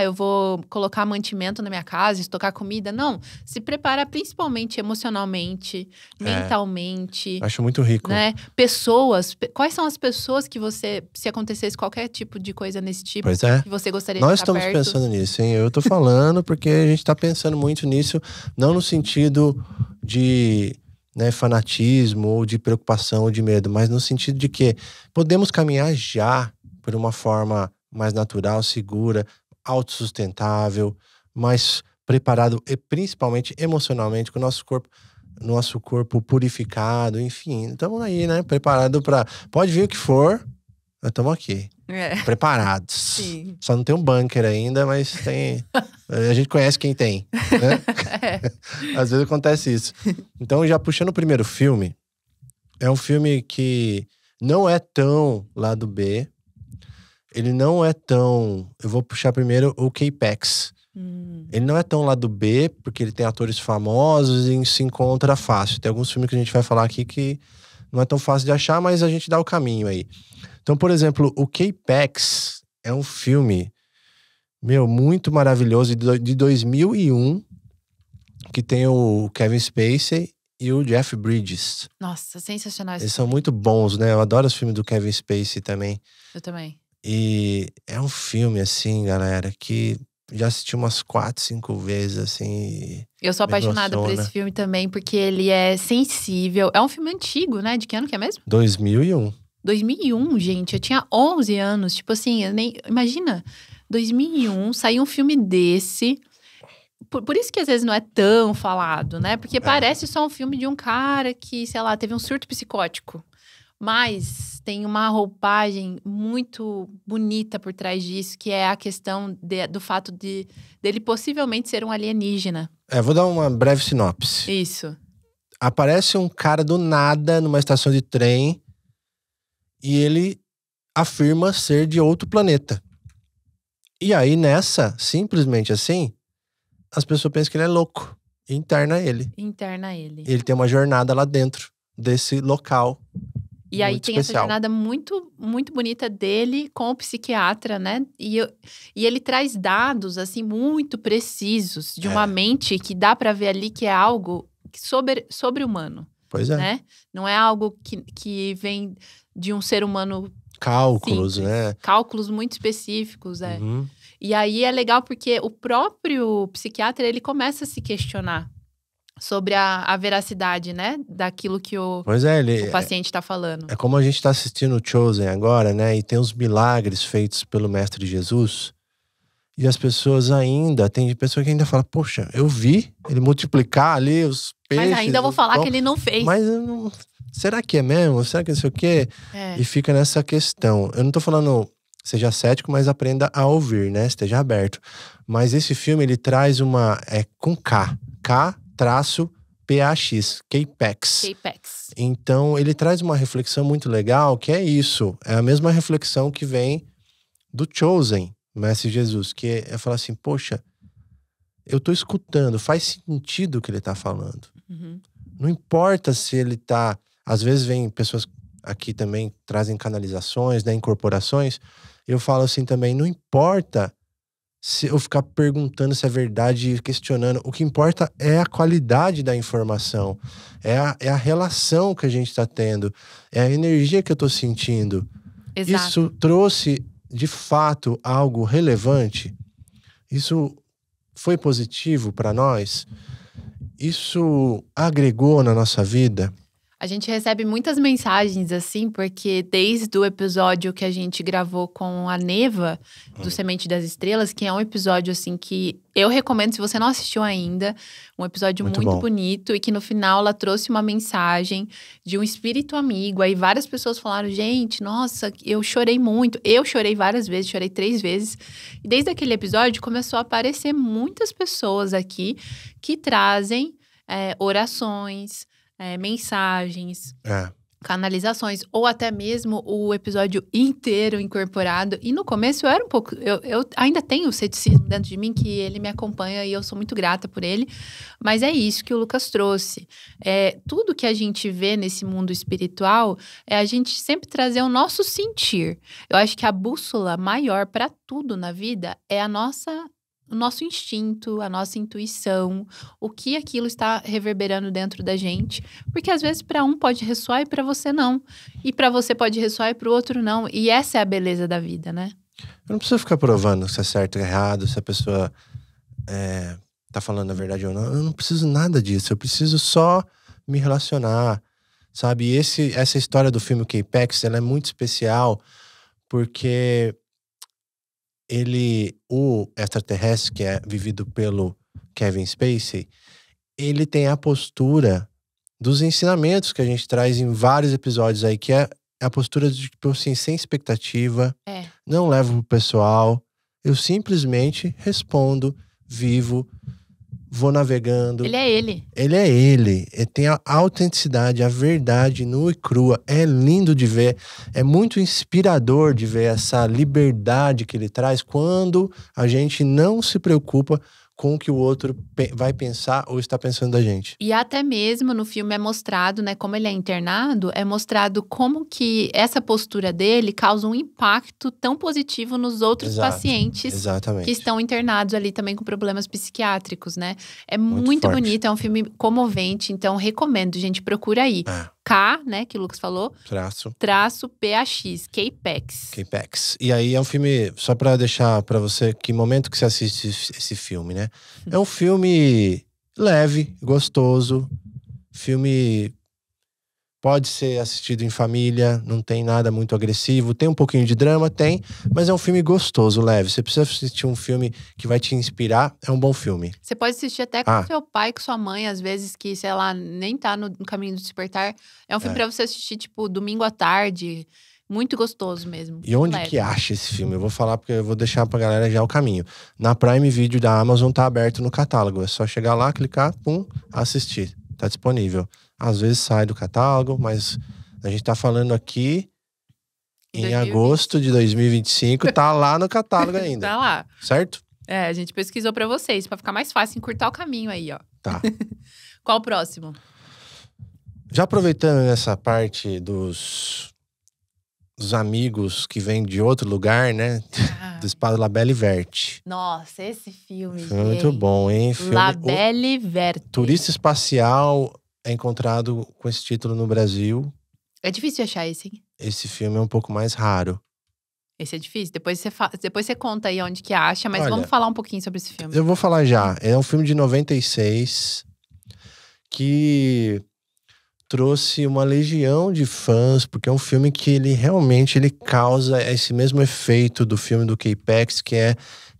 eu vou colocar mantimento na minha casa, estocar comida. Não, se preparar principalmente emocionalmente, mentalmente. Acho muito rico. Né? Pessoas, quais são as pessoas que você, se acontecesse qualquer tipo de coisa nesse tipo, que você gostaria de estar perto? Nós estamos pensando nisso, hein? Eu tô falando porque a gente tá pensando muito nisso, não no sentido de... fanatismo, ou de preocupação, ou de medo, mas no sentido de que podemos caminhar já por uma forma mais natural, segura, autossustentável, mais preparado e principalmente emocionalmente com o nosso corpo purificado, enfim, estamos aí, né? Preparado para... Pode vir o que for, nós estamos aqui. Preparados. Sim. Só não tem um bunker ainda, mas tem... A gente conhece quem tem, né? Às vezes acontece isso. Então, já puxando o primeiro filme, é um filme que não é tão lado B. Ele não é tão... Eu vou puxar primeiro o K-Pax. Ele não é tão lado B, porque ele tem atores famosos e se encontra fácil. Tem alguns filmes que a gente vai falar aqui que não é tão fácil de achar, mas a gente dá o caminho aí. Então, por exemplo, o K-Pax é um filme, muito maravilhoso, de 2001, que tem o Kevin Spacey e o Jeff Bridges. Nossa, sensacional esse Eles filme. são muito bons, né? Eu adoro os filmes do Kevin Spacey também. Eu também. E é um filme, assim, galera, que já assisti umas 4, 5 vezes, assim. Eu sou apaixonada por esse filme também, porque ele é sensível. É um filme antigo, né? De que ano que é mesmo? 2001. 2001, gente. Eu tinha 11 anos. Tipo assim, imagina, 2001, saiu um filme desse. Por isso que às vezes não é tão falado, né? Porque parece só um filme de um cara que, sei lá, teve um surto psicótico. Mas tem uma roupagem muito bonita por trás disso, que é a questão do fato dele possivelmente ser um alienígena. Vou dar uma breve sinopse. Isso. Aparece um cara do nada numa estação de trem e ele afirma ser de outro planeta. E aí nessa, simplesmente assim, as pessoas pensam que ele é louco. E interna ele. Ele tem uma jornada lá dentro desse local. E aí tem essa jornada muito, muito bonita dele com o psiquiatra, né? E ele traz dados, assim, muito precisos de uma mente que dá pra ver ali que é algo sobre-humano. Pois é. Né? Não é algo que vem de um ser humano cálculos, simples. Né? Cálculos muito específicos, Uhum. E aí é legal porque o próprio psiquiatra, ele começa a se questionar sobre a veracidade, né? Daquilo que o paciente está falando. É como a gente está assistindo o Chosen agora, né? E tem os milagres feitos pelo Mestre Jesus. E as pessoas ainda, tem pessoa que ainda fala, poxa, eu vi ele multiplicar ali os peixes. Mas ainda vou falar que ele não fez. Mas será que é mesmo? Será que não sei o quê? E fica nessa questão. Eu não tô falando, seja cético, mas aprenda a ouvir, né? Esteja aberto. Mas esse filme, ele traz com K. K-PAX. K-Pax. Então, ele traz uma reflexão muito legal, que é isso. É a mesma reflexão que vem do Chosen, Mestre Jesus, que é falar assim, poxa, eu tô escutando, faz sentido o que ele tá falando. Uhum. Não importa se ele tá... Às vezes vem pessoas aqui também, trazem canalizações, né, incorporações. Eu falo assim também, não importa se eu ficar perguntando se é verdade, questionando. O que importa é a qualidade da informação, é a relação que a gente está tendo, é a energia que eu estou sentindo. Exato. Isso trouxe, de fato, algo relevante? Isso foi positivo para nós? Isso agregou na nossa vida? A gente recebe muitas mensagens assim, porque desde o episódio que a gente gravou com a Neva, do Semente das Estrelas, que é um episódio assim que eu recomendo se você não assistiu ainda, um episódio Muito muito bom. bonito e que no final ela trouxe uma mensagem de um espírito amigo. Aí várias pessoas falaram, gente, nossa, eu chorei muito. Eu chorei várias vezes, chorei 3 vezes. E desde aquele episódio começou a aparecer muitas pessoas aqui que trazem orações, mensagens, canalizações, ou até mesmo o episódio inteiro incorporado. E no começo eu era um pouco... Eu ainda tenho o ceticismo dentro de mim, que ele me acompanha e eu sou muito grata por ele. Mas é isso que o Lucas trouxe. Tudo que a gente vê nesse mundo espiritual é a gente sempre trazer o nosso sentir. Eu acho que a bússola maior para tudo na vida é o nosso instinto, a nossa intuição, o que aquilo está reverberando dentro da gente. Porque às vezes para um pode ressoar e para você não. E para você pode ressoar e para o outro não. E essa é a beleza da vida, né? Eu não preciso ficar provando se é certo ou errado, se a pessoa tá falando a verdade ou não. Eu não preciso nada disso. Eu preciso só me relacionar, sabe? E essa história do filme K-Pax, ela é muito especial porque o extraterrestre, que é vivido pelo Kevin Spacey, ele tem a postura dos ensinamentos que a gente traz em vários episódios aí, que é a postura de, tipo assim, sem expectativa, não levo pro pessoal, eu simplesmente respondo, vivo, vou navegando. Ele é ele. Ele é ele. Ele tem a autenticidade, a verdade nua e crua. É lindo de ver. É muito inspirador de ver essa liberdade que ele traz quando a gente não se preocupa com o que o outro vai pensar ou está pensando da gente. E até mesmo no filme é mostrado, né, como ele é internado, é mostrado como que essa postura dele causa um impacto tão positivo nos outros pacientes que estão internados ali também com problemas psiquiátricos, né? É muito bonito, é um filme comovente, então recomendo, gente, procura aí. K, né, que o Lucas falou, traço PAX, K-Pax. E aí é um filme, só pra deixar pra você, que momento que você assiste esse filme, né? É um filme leve, gostoso, filme pode ser assistido em família, não tem nada muito agressivo, tem um pouquinho de drama, mas é um filme gostoso, leve. Você precisa assistir um filme que vai te inspirar, é um bom filme. Você pode assistir até com seu pai, com sua mãe, às vezes que, sei lá, nem tá no caminho do despertar. É um filme pra você assistir, tipo, domingo à tarde, muito gostoso mesmo. E onde que acha esse filme? Eu vou falar porque eu vou deixar pra galera já o caminho. Na Prime Video da Amazon tá aberto no catálogo, é só chegar lá, clicar, assistir. Tá disponível. Às vezes sai do catálogo, mas a gente tá falando aqui em agosto de 2025, tá lá no catálogo ainda. Tá lá. Certo? A gente pesquisou pra vocês, pra ficar mais fácil encurtar o caminho aí, ó. Tá. Qual o próximo? Já aproveitando essa parte dos amigos que vêm de outro lugar, né? Do Espada La Belle Verte. Nossa, esse filme, é muito bom, hein? La Belle Verte. Turista Espacial é encontrado com esse título no Brasil. É difícil achar esse, hein? Esse filme é um pouco mais raro. Esse é difícil. Depois você conta aí onde que acha, mas vamos falar um pouquinho sobre esse filme. Eu vou falar já. É um filme de 96 que trouxe uma legião de fãs, porque é um filme que ele realmente causa esse mesmo efeito do filme do K-Pax, que é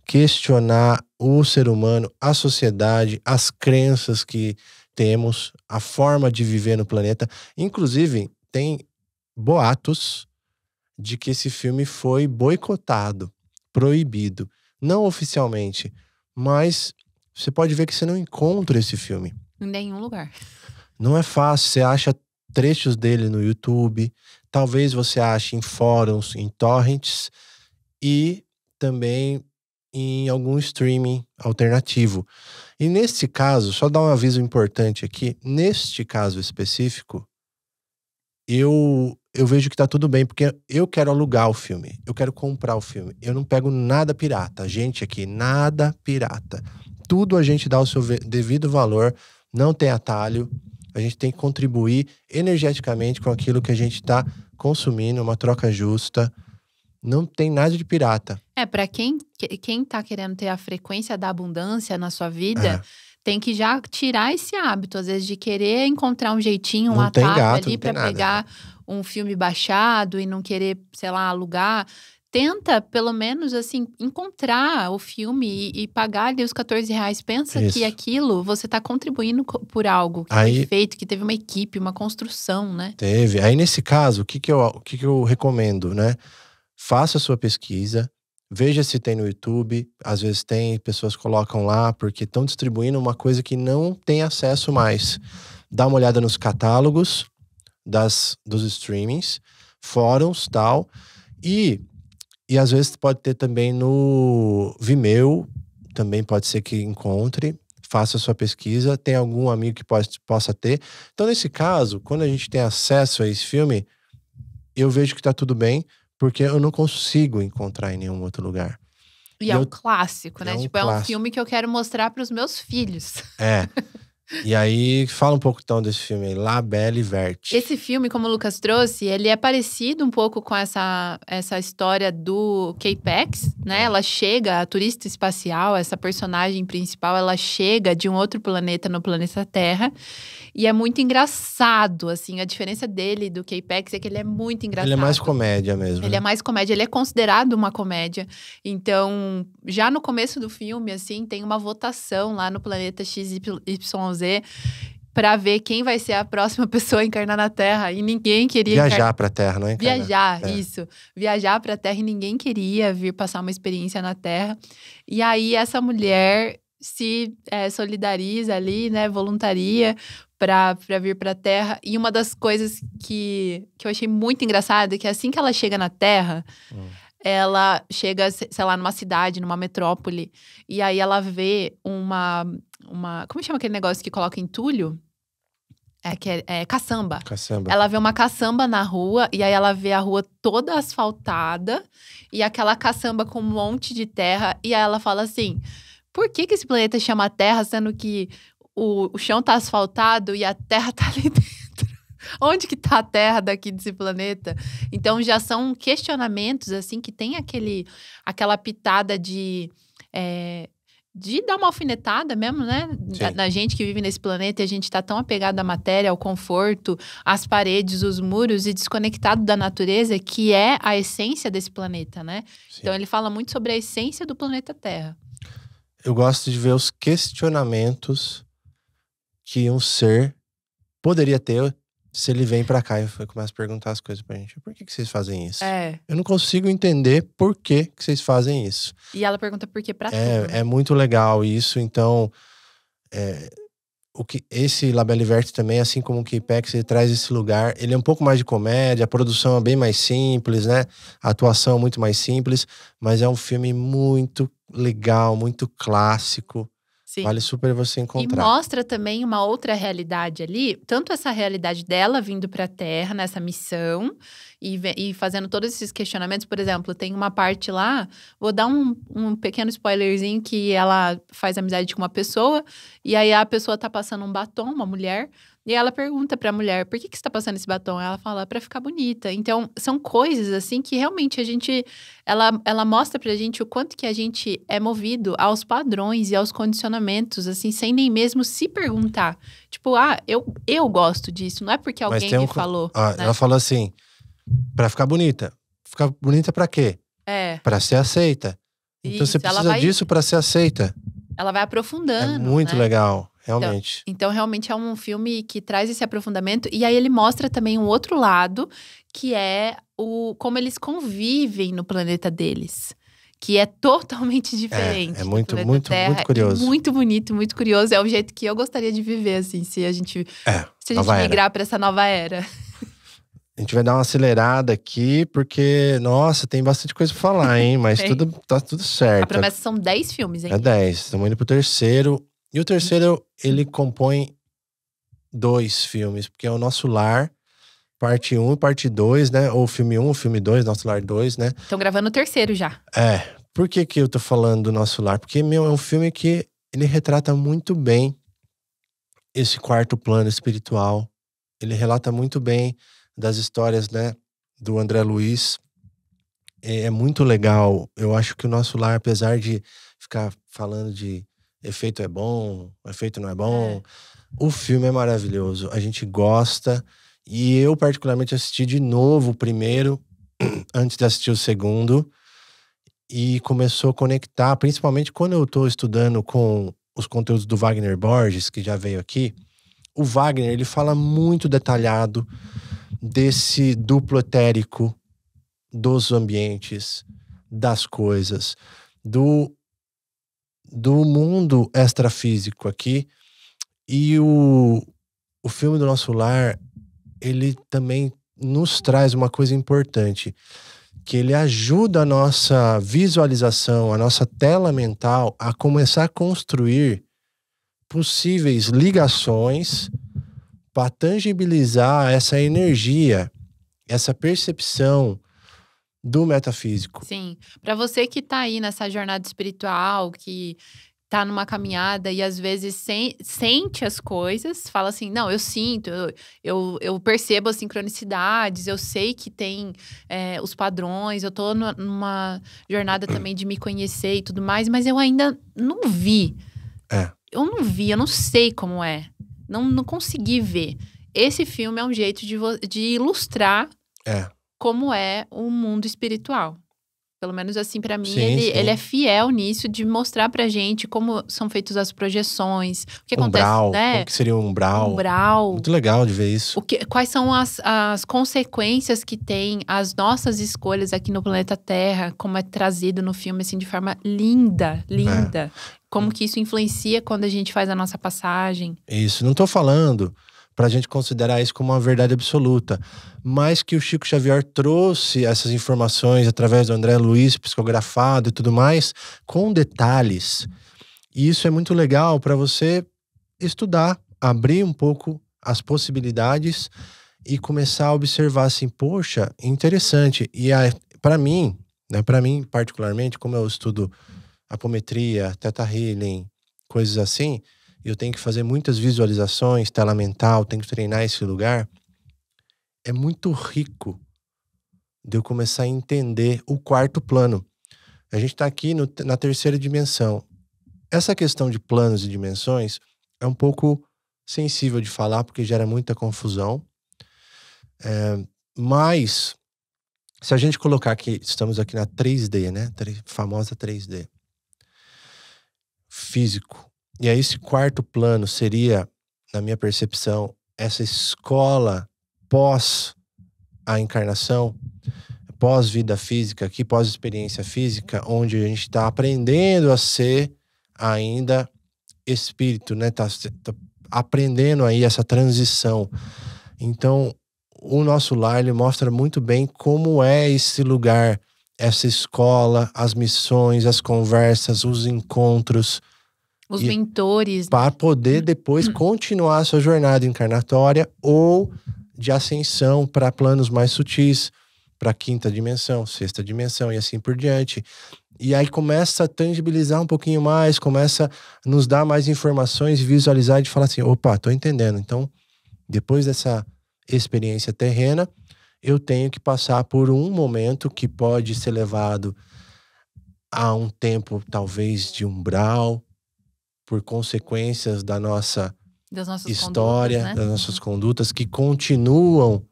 questionar o ser humano, a sociedade, as crenças que temos, a forma de viver no planeta. Inclusive, tem boatos de que esse filme foi boicotado, proibido. Não oficialmente, mas você pode ver que você não encontra esse filme. Em nenhum lugar. Não é fácil, você acha trechos dele no YouTube, talvez você ache em fóruns, em torrents e também em algum streaming alternativo. E neste caso, só dar um aviso importante aqui, neste caso específico, eu eu vejo que tá tudo bem, porque eu quero alugar o filme, eu quero comprar o filme. Eu não pego nada pirata. Gente aqui, nada pirata. Tudo a gente dá o seu devido valor, não tem atalho. A gente tem que contribuir energeticamente com aquilo que a gente tá consumindo, uma troca justa. Não tem nada de pirata. Pra quem tá querendo ter a frequência da abundância na sua vida, tem que já tirar esse hábito, às vezes, de querer encontrar um jeitinho, um Não tem atalho gato, ali não tem pra nada. pegar um filme baixado e não querer, sei lá, alugar. Tenta, pelo menos, assim, encontrar o filme e pagar ali os R$14. Pensa Isso. que aquilo, você tá contribuindo por algo que Aí, foi feito, que teve uma equipe, uma construção, né? teve. Aí, nesse caso, o que eu recomendo, né? Faça a sua pesquisa, veja se tem no YouTube. Às vezes tem, pessoas colocam lá porque estão distribuindo uma coisa que não tem acesso mais. Dá uma olhada nos catálogos dos streamings, fóruns, tal. E às vezes pode ter também no Vimeo, também pode ser que encontre. Faça a sua pesquisa, tem algum amigo que possa ter. Então, nesse caso, quando a gente tem acesso a esse filme, eu vejo que tá tudo bem, porque eu não consigo encontrar em nenhum outro lugar. E é um clássico, né? É um É um clássico. filme que eu quero mostrar pros meus filhos. E aí, fala um pouco então desse filme aí, La Belle Verte. Esse filme, como o Lucas trouxe, ele é parecido um pouco com essa história do K-Pax, né? Ela chega, a turista espacial, essa personagem principal, ela chega de um outro planeta no planeta Terra. E é muito engraçado, assim. A diferença dele do K-Pax é que ele é muito engraçado. Ele é mais comédia mesmo. Ele é mais comédia, ele é considerado uma comédia. Então, já no começo do filme, assim, tem uma votação lá no planeta XYZ pra ver quem vai ser a próxima pessoa a encarnar na Terra. E ninguém queria viajar pra Terra, não é? Viajar, isso. Viajar pra Terra e ninguém queria vir passar uma experiência na Terra. E aí, essa mulher se solidariza ali, né? Voluntaria pra vir pra Terra. E uma das coisas que eu achei muito engraçada é que assim que ela chega na Terra, ela chega, sei lá, numa cidade, numa metrópole. E aí ela vê uma como chama aquele negócio que coloca entulho? É caçamba. Caçamba. Ela vê uma caçamba na rua, e aí ela vê a rua toda asfaltada, e aquela caçamba com um monte de terra, e aí ela fala assim, por que esse planeta chama Terra, sendo que o chão tá asfaltado e a terra tá ali dentro? Onde que tá a terra daqui desse planeta? Então, já são questionamentos, assim, que tem aquela pitada de dar uma alfinetada mesmo, né? Na gente que vive nesse planeta, e a gente tá tão apegado à matéria, ao conforto, às paredes, os muros, e desconectado da natureza, que é a essência desse planeta, né? Sim. Então, ele fala muito sobre a essência do planeta Terra. Eu gosto de ver os questionamentos que um ser poderia ter se ele vem pra cá e começa a perguntar as coisas pra gente. Por que vocês fazem isso? Eu não consigo entender por que vocês fazem isso. E ela pergunta por que pra tudo. É muito legal isso. Então, esse La Belle Verte também, assim como o K-Pax, ele traz esse lugar. Ele é um pouco mais de comédia, a produção é bem mais simples, né? A atuação é muito mais simples. Mas é um filme muito legal, muito clássico. Sim. Vale super você encontrar. E mostra também uma outra realidade ali. Tanto essa realidade dela vindo pra Terra, nessa missão. E fazendo todos esses questionamentos. Por exemplo, tem uma parte lá... Vou dar um pequeno spoilerzinho. Que ela faz amizade com uma pessoa. E aí a pessoa tá passando um batom, uma mulher. E ela pergunta pra mulher, por que você tá passando esse batom? Ela fala, pra ficar bonita. Então, são coisas assim que realmente a gente... Ela mostra pra gente o quanto que a gente é movido aos padrões e aos condicionamentos, assim, sem nem mesmo se perguntar. Tipo, eu gosto disso. Não é porque alguém me falou. Né? Ela falou assim, pra ficar bonita. Ficar bonita pra quê? Pra ser aceita. Então, você precisa disso pra ser aceita. Ela vai aprofundando. É muito legal. Realmente. Então, realmente é um filme que traz esse aprofundamento. E aí, ele mostra também um outro lado, que é como eles convivem no planeta deles. Que é totalmente diferente. É muito curioso. Muito bonito, muito curioso. É o jeito que eu gostaria de viver, assim, se a gente migrar para essa nova era. A gente vai dar uma acelerada aqui, porque, nossa, tem bastante coisa pra falar, hein? Mas tá tudo certo. A promessa são 10 filmes, hein? 10. Estamos indo pro terceiro. E o terceiro, ele compõe 2 filmes, porque é O Nosso Lar parte 1 e parte 2, né? Ou filme 1, filme 2, Nosso Lar 2, né? Estão gravando o terceiro já. Por que eu tô falando do Nosso Lar? Porque, meu, é um filme que ele retrata muito bem esse quarto plano espiritual. Ele relata muito bem das histórias, né, do André Luiz. É muito legal. Eu acho que o Nosso Lar, apesar de ficar falando de efeito é bom, efeito não é bom, o filme é maravilhoso. A gente gosta. E eu, particularmente, assisti de novo o primeiro, antes de assistir o segundo. E começou a conectar, principalmente quando eu tô estudando com os conteúdos do Wagner Borges, que já veio aqui. O Wagner, ele fala muito detalhado desse duplo etérico, dos ambientes, das coisas, do mundo extrafísico aqui. E o filme do Nosso Lar, ele também nos traz uma coisa importante, que ele ajuda a nossa visualização, a nossa tela mental a começar a construir possíveis ligações para tangibilizar essa energia, essa percepção do metafísico. Sim. Para você que tá aí nessa jornada espiritual, que tá numa caminhada e às vezes sente as coisas, fala assim, não, eu sinto, eu percebo as sincronicidades, eu sei que tem os padrões, eu tô numa jornada também de me conhecer e tudo mais, mas eu ainda não vi. Eu não vi, eu não sei como é. Não consegui ver. Esse filme é um jeito de ilustrar como é o mundo espiritual. Pelo menos assim, pra mim, ele é fiel nisso, de mostrar pra gente como são feitas as projeções. O que umbral, acontece, né? Como que seria o umbral? Umbral. Muito legal de ver isso. Quais são as consequências que tem as nossas escolhas aqui no planeta Terra, como é trazido no filme, assim, de forma linda. Como que isso influencia quando a gente faz a nossa passagem. Isso, não tô falando pra gente considerar isso como uma verdade absoluta, mas que o Chico Xavier trouxe essas informações através do André Luiz, psicografado e tudo mais, com detalhes. E isso é muito legal para você estudar, abrir um pouco as possibilidades e começar a observar assim, poxa, interessante. E para mim, né, para mim particularmente, como eu estudo apometria, Theta Healing, coisas assim, eu tenho que fazer muitas visualizações, tela mental, tenho que treinar esse lugar. É muito rico de eu começar a entender o quarto plano. A gente está aqui na terceira dimensão. Essa questão de planos e dimensões é um pouco sensível de falar, porque gera muita confusão. Mas, se a gente colocar aqui, estamos aqui na 3D, né? Famosa 3D. Físico. E aí esse quarto plano seria, na minha percepção, essa escola pós a encarnação, pós vida física, aqui pós experiência física, onde a gente está aprendendo a ser ainda espírito, né? Tá aprendendo aí essa transição. Então, o Nosso Lar, ele mostra muito bem como é esse lugar, essa escola, as missões, as conversas, os encontros. Os mentores. Para poder depois continuar a sua jornada encarnatória ou de ascensão para planos mais sutis, para quinta dimensão, sexta dimensão e assim por diante. E aí começa a tangibilizar um pouquinho mais, começa a nos dar mais informações, visualizar e de falar assim, opa, tô entendendo. Então, depois dessa experiência terrena, eu tenho que passar por um momento que pode ser levado a um tempo talvez de umbral, por consequências da nossa história, condutas, né? das nossas condutas, que continuam,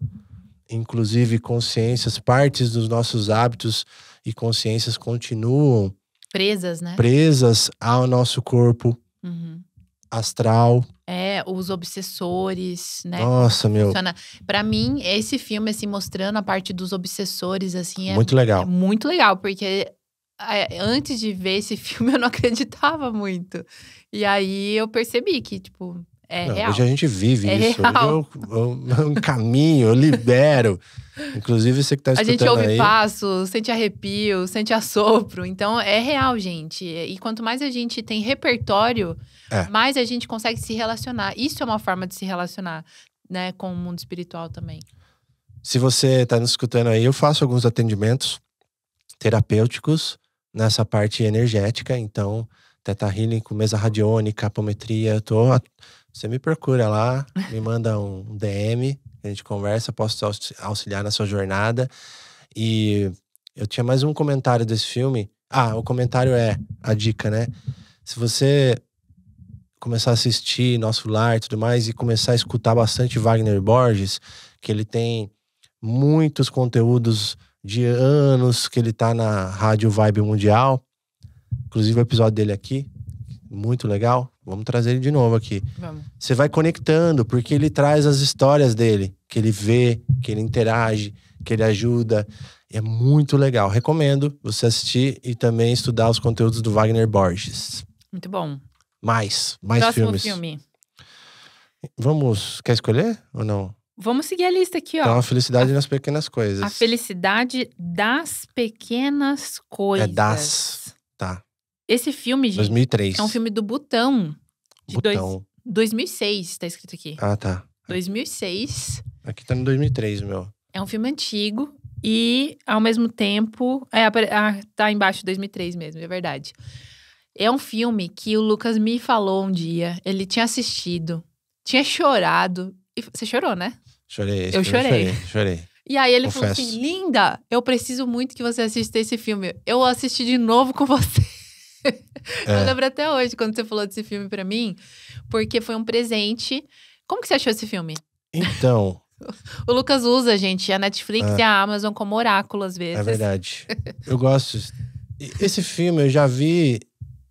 inclusive consciências, partes dos nossos hábitos e consciências continuam presas, né? Presas ao nosso corpo astral. Os obsessores, né? Nossa, meu. Pra mim, esse filme, assim, mostrando a parte dos obsessores, assim, muito legal. É muito legal, porque antes de ver esse filme, eu não acreditava muito. E aí, eu percebi que, tipo, real. Hoje a gente vive isso. Real. Hoje eu encaminho, eu libero. Inclusive, você que tá escutando aí. A gente ouve passos, sente arrepio, sente assopro. Então, é real, gente. E quanto mais a gente tem repertório, mais a gente consegue se relacionar. Isso é uma forma de se relacionar, né, com o mundo espiritual também. Se você tá nos escutando aí, eu faço alguns atendimentos terapêuticos nessa parte energética. Então, Theta Healing com mesa radiônica, apometria. Você me procura lá, me manda um DM, a gente conversa, posso auxiliar na sua jornada. E eu tinha mais um comentário desse filme. O comentário é a dica, né? Se você começar a assistir Nosso Lar e tudo mais, e começar a escutar bastante Wagner Borges, que ele tem muitos conteúdos de anos, que ele tá na Rádio Vibe Mundial. Inclusive o episódio dele aqui, muito legal. Vamos trazer ele de novo aqui. Vamos. Você vai conectando, porque ele traz as histórias dele, que ele vê, que ele interage, que ele ajuda. É muito legal. Recomendo você assistir e também estudar os conteúdos do Wagner Borges. Muito bom. Mais Próximo filmes. filme. Quer escolher ou não? Vamos seguir a lista aqui, ó. Então, A Felicidade nas Pequenas Coisas. A Felicidade das Pequenas Coisas. É das, tá. Esse filme, gente, 2003. é um filme do Butão. De Butão. 2006, tá escrito aqui. Ah, tá. 2006. Aqui tá no 2003, meu. É um filme antigo e, ao mesmo tempo... tá embaixo de 2003 mesmo, é verdade. É um filme que o Lucas me falou um dia. Ele tinha assistido, tinha chorado. Você chorou, né? Chorei. Eu Chorei. E aí ele Confesso. falou assim, linda, eu preciso muito que você assista esse filme. Eu assisti de novo com você. Eu lembro até hoje, quando você falou desse filme pra mim. Porque foi um presente. Como que você achou esse filme? Então... O Lucas usa, gente, a Netflix e a Amazon como oráculo, às vezes. É verdade. Eu gosto. Esse filme eu já vi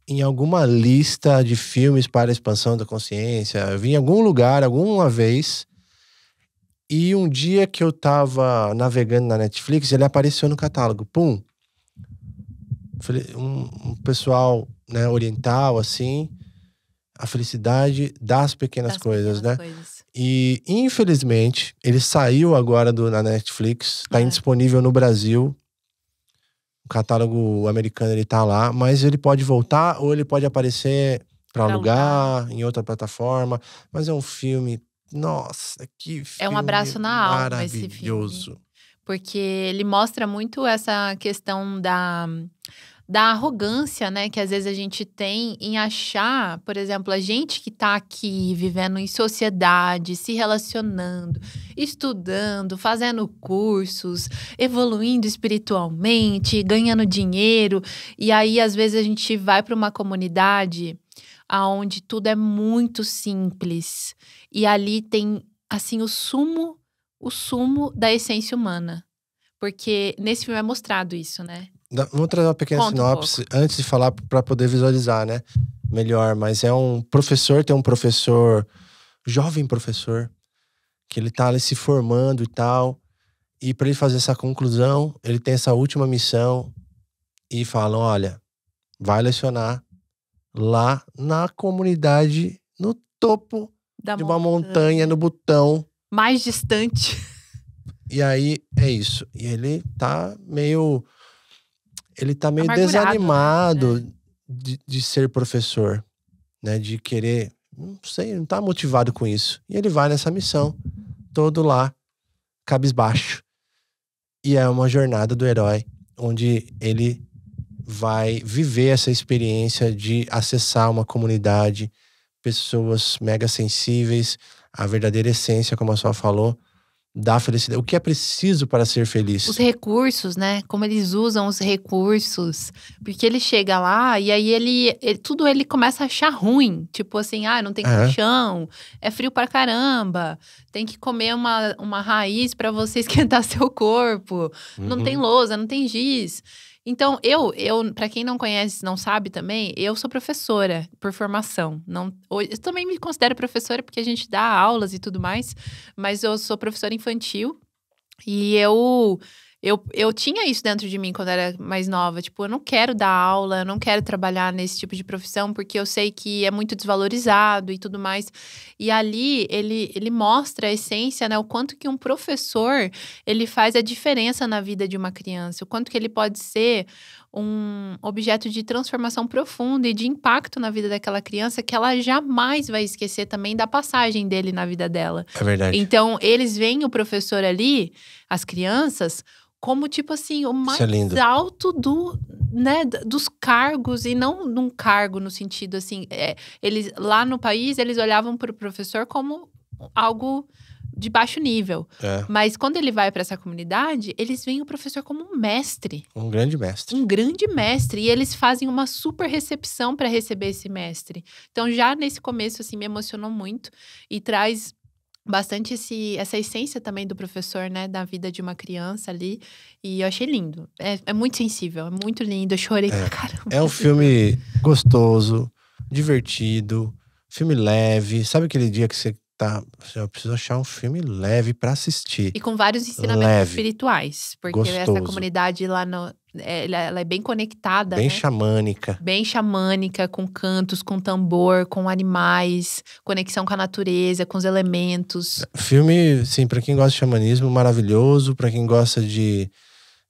em alguma lista de filmes para a expansão da consciência. Eu vi em algum lugar, alguma vez. E um dia que eu tava navegando na Netflix, ele apareceu no catálogo. Pum! Um pessoal, né, oriental, assim. A Felicidade das Pequenas Coisas, né? E, infelizmente, ele saiu agora na Netflix. Tá indisponível no Brasil. O catálogo americano, ele tá lá. Mas ele pode voltar ou ele pode aparecer pra alugar em outra plataforma. Mas é um filme... Nossa, que filme é um abraço na alma esse filme. Porque ele mostra muito essa questão da arrogância, né? Que às vezes a gente tem em achar, por exemplo, a gente que tá aqui vivendo em sociedade, se relacionando, estudando, fazendo cursos, evoluindo espiritualmente, ganhando dinheiro. E aí, às vezes, a gente vai para uma comunidade onde tudo é muito simples. E ali tem, assim, o sumo da essência humana. Porque nesse filme é mostrado isso, né? Vou trazer uma pequena sinopse antes de falar para poder visualizar, né? Melhor, mas tem um professor, jovem professor, que ele tá ali se formando e tal. E para ele fazer essa conclusão, ele tem essa última missão e falam, olha, vai lecionar lá na comunidade, no topo de uma montanha, no Butão. Mais distante. E aí, é isso. E ele tá meio desanimado, né? de ser professor, né? De querer, não sei, não tá motivado com isso. E ele vai nessa missão, todo lá, cabisbaixo. E é uma jornada do herói, onde ele vai viver essa experiência de acessar uma comunidade, pessoas mega sensíveis, a verdadeira essência, como a Sol falou, da felicidade. O que é preciso para ser feliz? Os recursos, né? Como eles usam os recursos. Porque ele chega lá e aí ele começa a achar ruim. Tipo assim, não tem colchão, é frio pra caramba, tem que comer uma raiz pra você esquentar seu corpo. Não tem lousa, não tem giz. Então, eu para quem não conhece, não sabe também, eu sou professora por formação. Eu também me considero professora porque a gente dá aulas e tudo mais, mas eu sou professora infantil e eu Eu tinha isso dentro de mim quando era mais nova. Tipo, eu não quero dar aula, eu não quero trabalhar nesse tipo de profissão, porque eu sei que é muito desvalorizado e tudo mais. E ali, ele mostra a essência, né? O quanto que um professor, ele faz a diferença na vida de uma criança. O quanto que ele pode ser um objeto de transformação profunda e de impacto na vida daquela criança que ela jamais vai esquecer também da passagem dele na vida dela. É verdade. Então, eles veem o professor ali, as crianças, como tipo assim, o mais alto dos cargos, e não num cargo no sentido assim, eles lá no país, eles olhavam para o professor como algo de baixo nível. Mas quando ele vai para essa comunidade, eles veem o professor como um mestre. Um grande mestre. Um grande mestre. E eles fazem uma super recepção para receber esse mestre. Então, já nesse começo, assim, me emocionou muito. E traz bastante essa essência também do professor, né? Da vida de uma criança ali. E eu achei lindo. É muito sensível, é muito lindo. Eu chorei pra caramba. É um filme gostoso, divertido, filme leve. Sabe aquele dia que você eu preciso achar um filme leve pra assistir. E com vários ensinamentos espirituais. Porque gostoso. Essa comunidade lá, ela é bem conectada, bem né? xamânica. Bem xamânica, com cantos, com tambor, com animais. Conexão com a natureza, com os elementos. Filme, sim, pra quem gosta de xamanismo, maravilhoso. Pra quem gosta de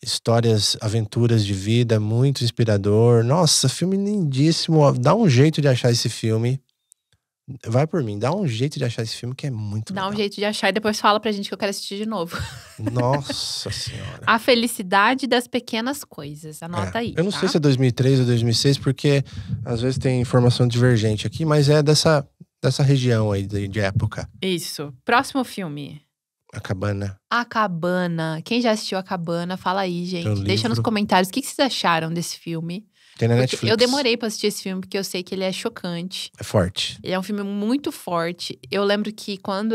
histórias, aventuras de vida, muito inspirador. Nossa, filme lindíssimo. Dá um jeito de achar esse filme. Vai por mim, dá um jeito de achar esse filme que é muito legal. Dá um jeito de achar e depois fala pra gente que eu quero assistir de novo. Nossa Senhora. A Felicidade das Pequenas Coisas. Anota aí, eu não sei se é 2003 ou 2006, porque às vezes tem informação divergente aqui, mas é dessa região aí de época. Isso. Próximo filme. A Cabana. A Cabana. Quem já assistiu A Cabana, fala aí, gente. Deixa nos comentários o que vocês acharam desse filme. Tem na Netflix. Eu demorei pra assistir esse filme, porque eu sei que ele é chocante. É forte. Ele é um filme muito forte. Eu lembro que quando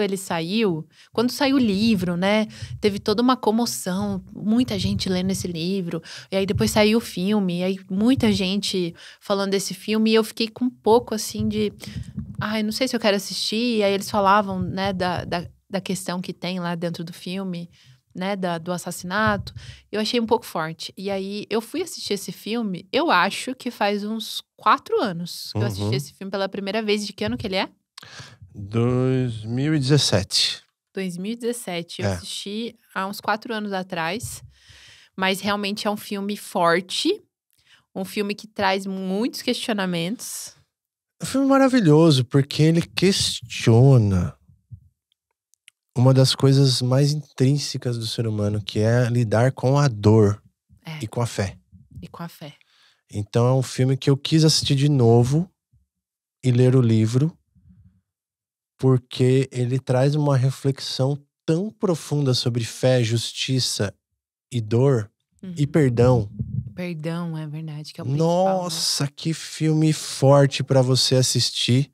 saiu o livro, né? Teve toda uma comoção, muita gente lendo esse livro. E aí depois saiu o filme, e aí muita gente falando desse filme. E eu fiquei com um pouco assim de... Ai, não sei se eu quero assistir. E aí eles falavam, né, da questão que tem lá dentro do filme, né, do assassinato. Eu achei um pouco forte. E aí, eu fui assistir esse filme, eu acho que faz uns 4 anos que eu assisti esse filme pela primeira vez. De que ano que ele é? 2017. 2017. Eu assisti há uns 4 anos atrás. Mas realmente é um filme forte. Um filme que traz muitos questionamentos. É um filme maravilhoso, porque ele questiona uma das coisas mais intrínsecas do ser humano, que é lidar com a dor e com a fé. E com a fé. Então é um filme que eu quis assistir de novo e ler o livro, porque ele traz uma reflexão tão profunda sobre fé, justiça e dor e perdão. Perdão, é verdade, que é o principal. Nossa, que filme forte para você assistir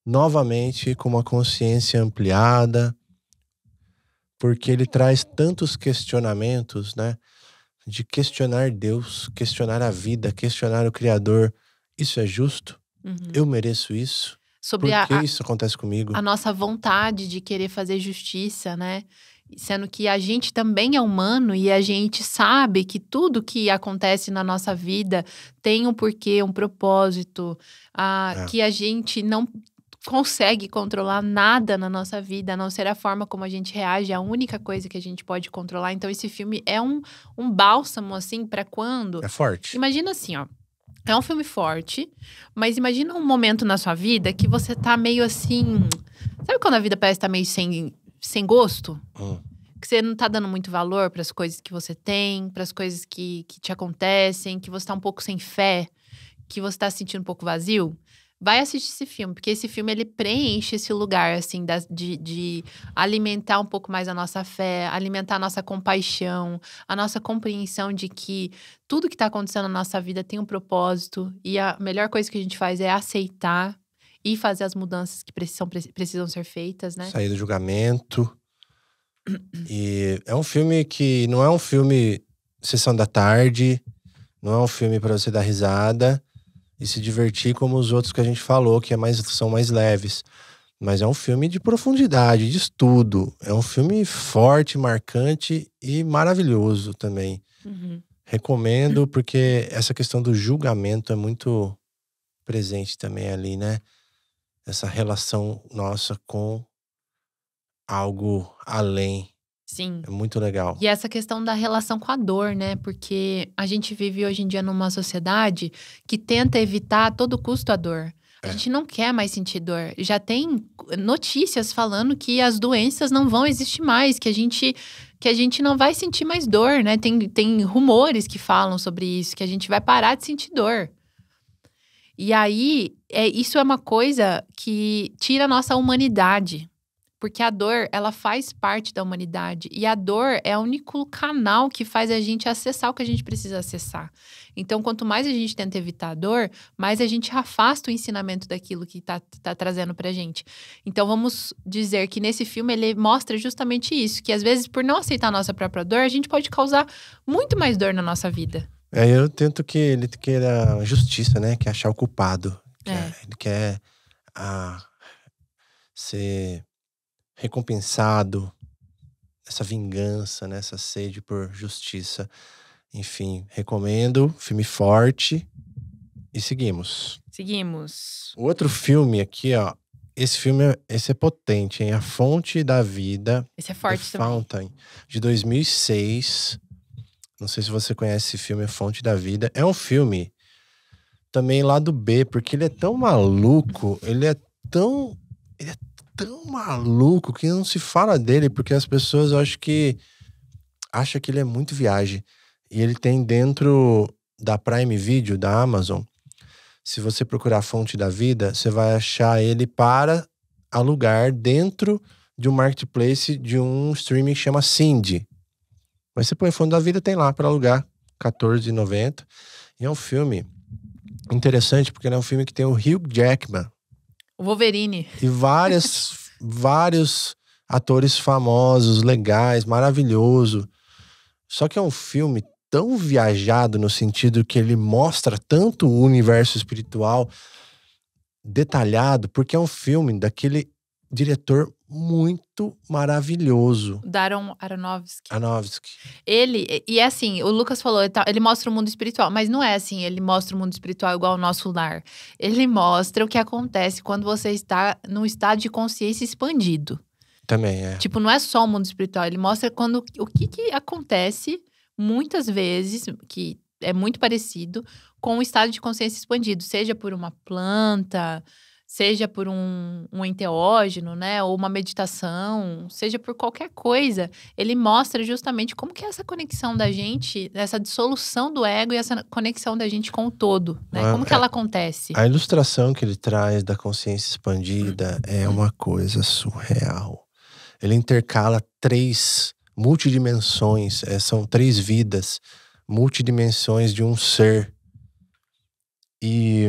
novamente com uma consciência ampliada. Porque ele traz tantos questionamentos, né? De questionar Deus, questionar a vida, questionar o Criador. Isso é justo? Eu mereço isso? Sobre Por que isso acontece comigo? A nossa vontade de querer fazer justiça, né? Sendo que a gente também é humano e a gente sabe que tudo que acontece na nossa vida tem um porquê, um propósito. Que a gente não consegue controlar nada na nossa vida, a não ser a forma como a gente reage, a única coisa que a gente pode controlar. Então, esse filme é um bálsamo, assim, pra quando... É forte. Imagina assim, ó. É um filme forte, mas imagina um momento na sua vida que você tá meio assim... Sabe quando a vida parece estar meio sem gosto? Que você não tá dando muito valor pras coisas que você tem, pras coisas que te acontecem, que você tá um pouco sem fé, que você tá se sentindo um pouco vazio? Vai assistir esse filme, porque esse filme, ele preenche esse lugar, assim, de alimentar um pouco mais a nossa fé, alimentar a nossa compaixão, a nossa compreensão de que tudo que tá acontecendo na nossa vida tem um propósito. E a melhor coisa que a gente faz é aceitar e fazer as mudanças que precisam ser feitas, né? Sair do julgamento. E é um filme que não é um filme sessão da tarde, não é um filme pra você dar risada e se divertir como os outros que a gente falou, que são mais leves. Mas é um filme de profundidade, de estudo. É um filme forte, marcante e maravilhoso também. Uhum. Recomendo, porque essa questão do julgamento é muito presente também ali, né? Essa relação nossa com algo além. Sim. É muito legal. E essa questão da relação com a dor, né? Porque a gente vive hoje em dia numa sociedade que tenta evitar a todo custo a dor. A gente não quer mais sentir dor. Já tem notícias falando que as doenças não vão existir mais, que a gente não vai sentir mais dor, né? Tem rumores que falam sobre isso, que a gente vai parar de sentir dor. E aí, isso é uma coisa que tira a nossa humanidade. Porque a dor, ela faz parte da humanidade. E a dor é o único canal que faz a gente acessar o que a gente precisa acessar. Então, quanto mais a gente tenta evitar a dor, mais a gente afasta o ensinamento daquilo que tá trazendo pra gente. Então, vamos dizer que nesse filme ele mostra justamente isso. Que às vezes, por não aceitar a nossa própria dor, a gente pode causar muito mais dor na nossa vida. Eu tento que ele queira justiça, né? Quer achar o culpado. Ele quer ser recompensado, essa vingança, né? Essa sede por justiça. Enfim, recomendo, filme forte. E seguimos. Seguimos. O outro filme aqui, ó. Esse é potente, hein? A Fonte da Vida. Esse é forte The também. Fountain, de 2006. Não sei se você conhece esse filme, A Fonte da Vida. É um filme também lado B, porque ele é tão maluco, ele é tão maluco que não se fala dele, porque as pessoas, eu acho que acham que ele é muito viagem. E ele tem dentro da Prime Video, da Amazon. Se você procurar Fonte da Vida, você vai achar ele para alugar dentro de um marketplace de um streaming que chama Cindy. Mas você põe Fonte da Vida, tem lá para alugar, R$14,90. E é um filme interessante, porque ele é um filme que tem o Hugh Jackman. O Wolverine. E vários atores famosos, legais, maravilhoso. Só que é um filme tão viajado no sentido que ele mostra tanto o universo espiritual detalhado, porque é um filme daquele diretor muito maravilhoso. Darren Aronofsky. Aronofsky. Assim, o Lucas falou, ele mostra o mundo espiritual, mas não é assim, ele mostra o mundo espiritual igual ao nosso lar. Ele mostra o que acontece quando você está num estado de consciência expandido. Também é. Tipo, não é só o mundo espiritual, ele mostra o que acontece muitas vezes, que é muito parecido com o estado de consciência expandido, seja por uma planta, seja por um enteógeno, né, ou uma meditação, seja por qualquer coisa, ele mostra justamente como que é essa conexão da gente, essa dissolução do ego e essa conexão da gente com o todo, né? Como que ela acontece? A ilustração que ele traz da consciência expandida é uma coisa surreal. Ele intercala 3 multidimensões, são 3 vidas, multidimensões de um ser. E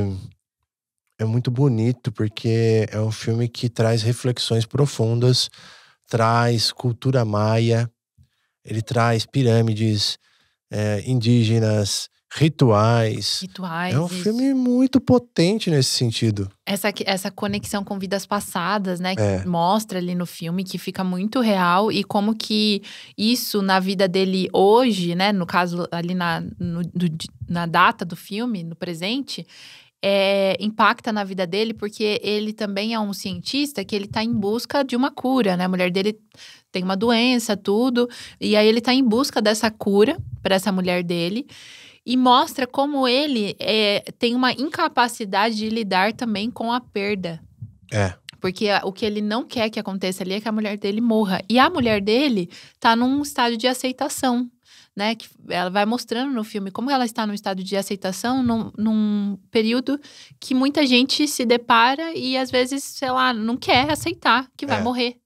é muito bonito, porque é um filme que traz reflexões profundas, traz cultura maia, ele traz pirâmides indígenas, rituais. É um filme muito potente nesse sentido. Essa conexão com vidas passadas, né? Que mostra ali no filme, que fica muito real. E como que isso na vida dele hoje, né? No caso, ali na data do filme, no presente, impacta na vida dele, porque ele também é um cientista que ele tá em busca de uma cura, né? A mulher dele tem uma doença, tudo. E aí ele tá em busca dessa cura para essa mulher dele. E mostra como ele tem uma incapacidade de lidar também com a perda. Porque o que ele não quer que aconteça ali é que a mulher dele morra. E a mulher dele tá num estado de aceitação, né? Que ela vai mostrando no filme como ela está num estado de aceitação num período que muita gente se depara e às vezes, sei lá, não quer aceitar que vai morrer.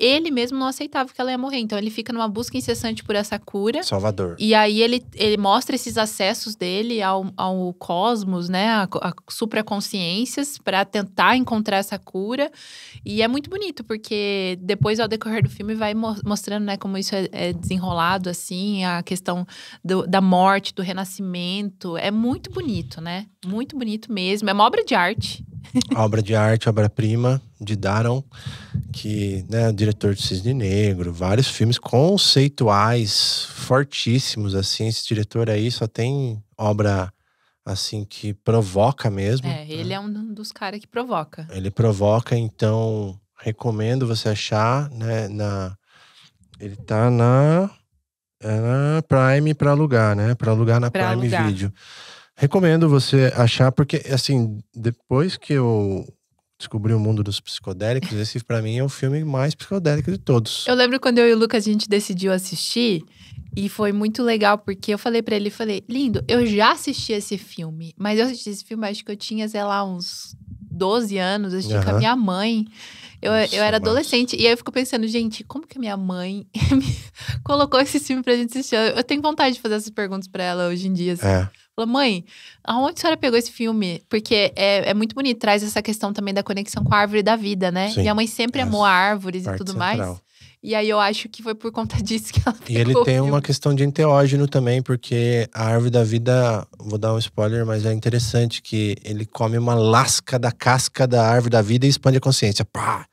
Ele mesmo não aceitava que ela ia morrer. Então, ele fica numa busca incessante por essa cura. Salvador. E aí, ele mostra esses acessos dele ao cosmos, né? A supraconsciências, para tentar encontrar essa cura. E é muito bonito, porque depois, ao decorrer do filme, vai mostrando, né? Como isso é desenrolado, assim. A questão da morte, do renascimento. É muito bonito, né? Muito bonito mesmo. É uma obra de arte. Obra de arte, obra-prima de Darren, que, né, o diretor de Cisne Negro, vários filmes conceituais, fortíssimos, assim. Esse diretor aí só tem obra, assim, que provoca mesmo. Ele é um dos caras que provoca. Ele provoca, então recomendo você achar, né, ele tá na Prime pra alugar, né? Pra alugar na Pra Prime alugar. Video. Recomendo você achar, porque, assim, depois que eu descobri o mundo dos psicodélicos, esse pra mim é o filme mais psicodélico de todos. Eu lembro quando eu e o Lucas, a gente decidiu assistir. E foi muito legal, porque eu falei pra ele, lindo, eu já assisti esse filme. Mas eu assisti esse filme, acho que eu tinha, sei lá, uns 12 anos. Eu assisti com a minha mãe. Eu era adolescente. E aí eu fico pensando, gente, como que a minha mãe colocou esse filme pra gente assistir? Eu tenho vontade de fazer essas perguntas pra ela hoje em dia, assim. Falou, mãe, aonde a senhora pegou esse filme? Porque é muito bonito, traz essa questão também da conexão com a árvore da vida, né? Sim. Minha mãe sempre amou árvores e tudo mais. E aí eu acho que foi por conta disso que ela pegou. E ele tem uma questão de enteógeno também, porque a árvore da vida, vou dar um spoiler, mas é interessante que ele come uma lasca da casca da árvore da vida e expande a consciência. Pá!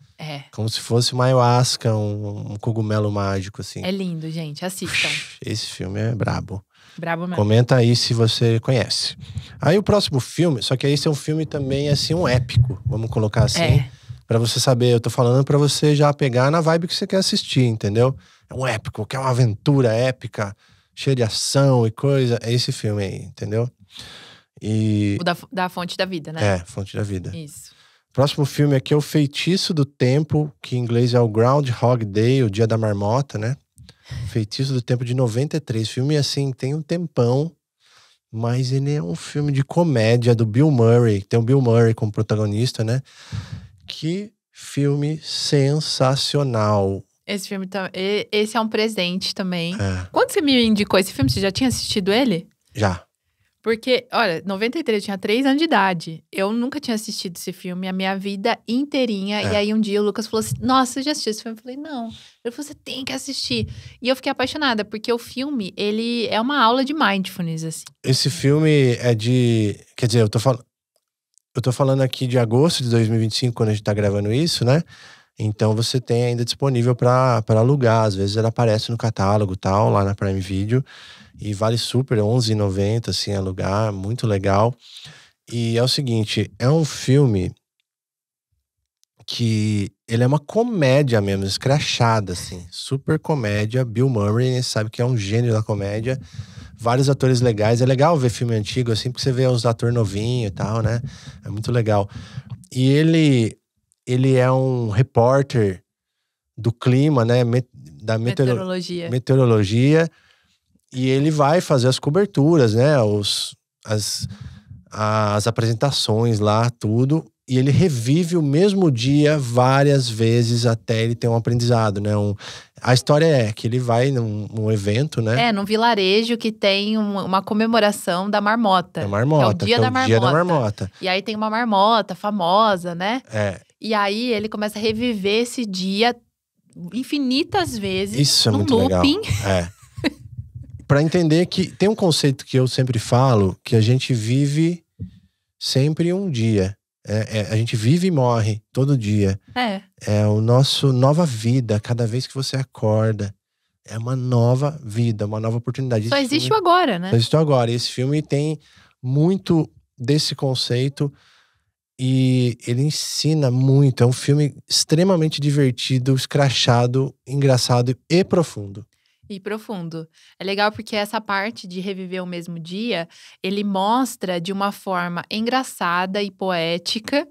Como se fosse uma ayahuasca, um cogumelo mágico, assim. É lindo, gente. Assistam. Esse filme é brabo. Brabo mesmo. Comenta aí se você conhece. Aí o próximo filme, só que esse é um filme também, assim, um épico. Vamos colocar assim. Pra você saber, eu tô falando pra você já pegar na vibe que você quer assistir, entendeu? É um épico, que é uma aventura épica, cheia de ação e coisa. É esse filme aí, entendeu? E... O da Fonte da Vida, né? Fonte da Vida. Isso. Próximo filme aqui é O Feitiço do Tempo, que em inglês é o Groundhog Day, o Dia da Marmota, né? Feitiço do Tempo de 93. Filme, assim, tem um tempão, mas ele é um filme de comédia do Bill Murray. Tem o Bill Murray como protagonista, né? Que filme sensacional. Esse filme esse é um presente também. Quando você me indicou esse filme, você já tinha assistido ele? Já. Porque, olha, 93, eu tinha 3 anos de idade. Eu nunca tinha assistido esse filme a minha vida inteirinha. E aí um dia o Lucas falou assim, nossa, você já assistiu esse filme? Eu falei, não. Ele falou, você tem que assistir. E eu fiquei apaixonada, porque o filme, ele é uma aula de mindfulness, assim. Esse filme é de... Quer dizer, eu tô falando aqui de agosto de 2025, quando a gente tá gravando isso, né? Então você tem ainda disponível pra alugar. Às vezes ela aparece no catálogo e tal, lá na Prime Video. E vale super, R$11,90, assim, alugar. Muito legal. E é o seguinte, é um filme que ele é uma comédia mesmo, escrachada, assim. Super comédia. Bill Murray, sabe que é um gênio da comédia. Vários atores legais. É legal ver filme antigo, assim, porque você vê uns atores novinhos e tal, né? É muito legal. E ele é um repórter do clima, né? Da meteorologia. E ele vai fazer as coberturas, né? As apresentações lá, tudo. E ele revive o mesmo dia várias vezes até ele ter um aprendizado, né? A história é que ele vai num evento, né? Num vilarejo que tem uma comemoração da marmota. Da marmota, que é o Dia da Marmota. E aí tem uma marmota famosa, né? E aí ele começa a reviver esse dia infinitas vezes. Isso é muito looping. Legal. Pra entender que tem um conceito que eu sempre falo, que a gente vive sempre um dia. A gente vive e morre todo dia. É o nosso nova vida. Cada vez que você acorda, é uma nova vida, uma nova oportunidade. Só existe o agora, né? Só existe o agora. E esse filme tem muito desse conceito e ele ensina muito. É um filme extremamente divertido, escrachado, engraçado e profundo. E profundo. É legal porque essa parte de reviver o mesmo dia, ele mostra de uma forma engraçada e poética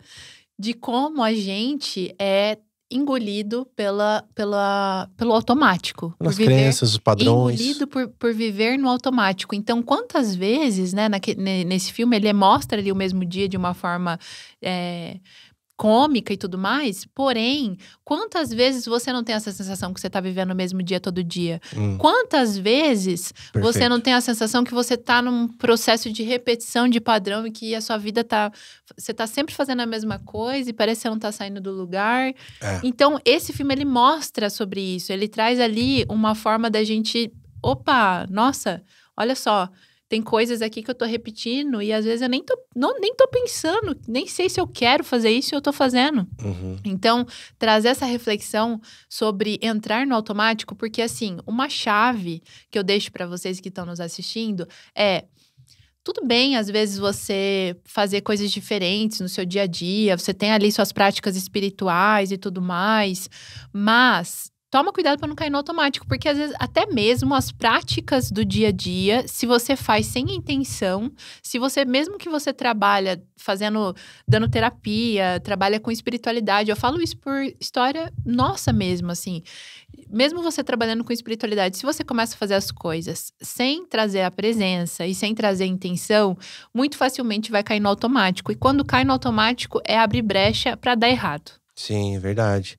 de como a gente é engolido pelo automático. Pelas crenças, os padrões. Engolido por viver no automático. Então, quantas vezes, né, nesse filme, ele mostra ali o mesmo dia de uma forma... cômica e tudo mais, porém, quantas vezes você não tem essa sensação que você tá vivendo o mesmo dia todo dia? Quantas vezes você não tem a sensação que você tá num processo de repetição de padrão e que a sua vida você tá sempre fazendo a mesma coisa e parece que você não tá saindo do lugar? Então, esse filme, ele mostra sobre isso, ele traz ali uma forma da gente, opa, nossa, olha só, tem coisas aqui que eu tô repetindo e às vezes eu nem tô pensando, nem sei se eu quero fazer isso e eu tô fazendo. Uhum. Então, trazer essa reflexão sobre entrar no automático, porque assim, uma chave que eu deixo para vocês que estão nos assistindo é: tudo bem, às vezes, você fazer coisas diferentes no seu dia a dia, você tem ali suas práticas espirituais e tudo mais, mas toma cuidado para não cair no automático, porque às vezes até mesmo as práticas do dia a dia, se você faz sem intenção, se você, mesmo que você trabalha dando terapia, trabalha com espiritualidade, eu falo isso por história nossa mesmo, assim. Mesmo você trabalhando com espiritualidade, se você começa a fazer as coisas sem trazer a presença e sem trazer a intenção, muito facilmente vai cair no automático. E quando cai no automático, é abrir brecha para dar errado. Sim, é verdade.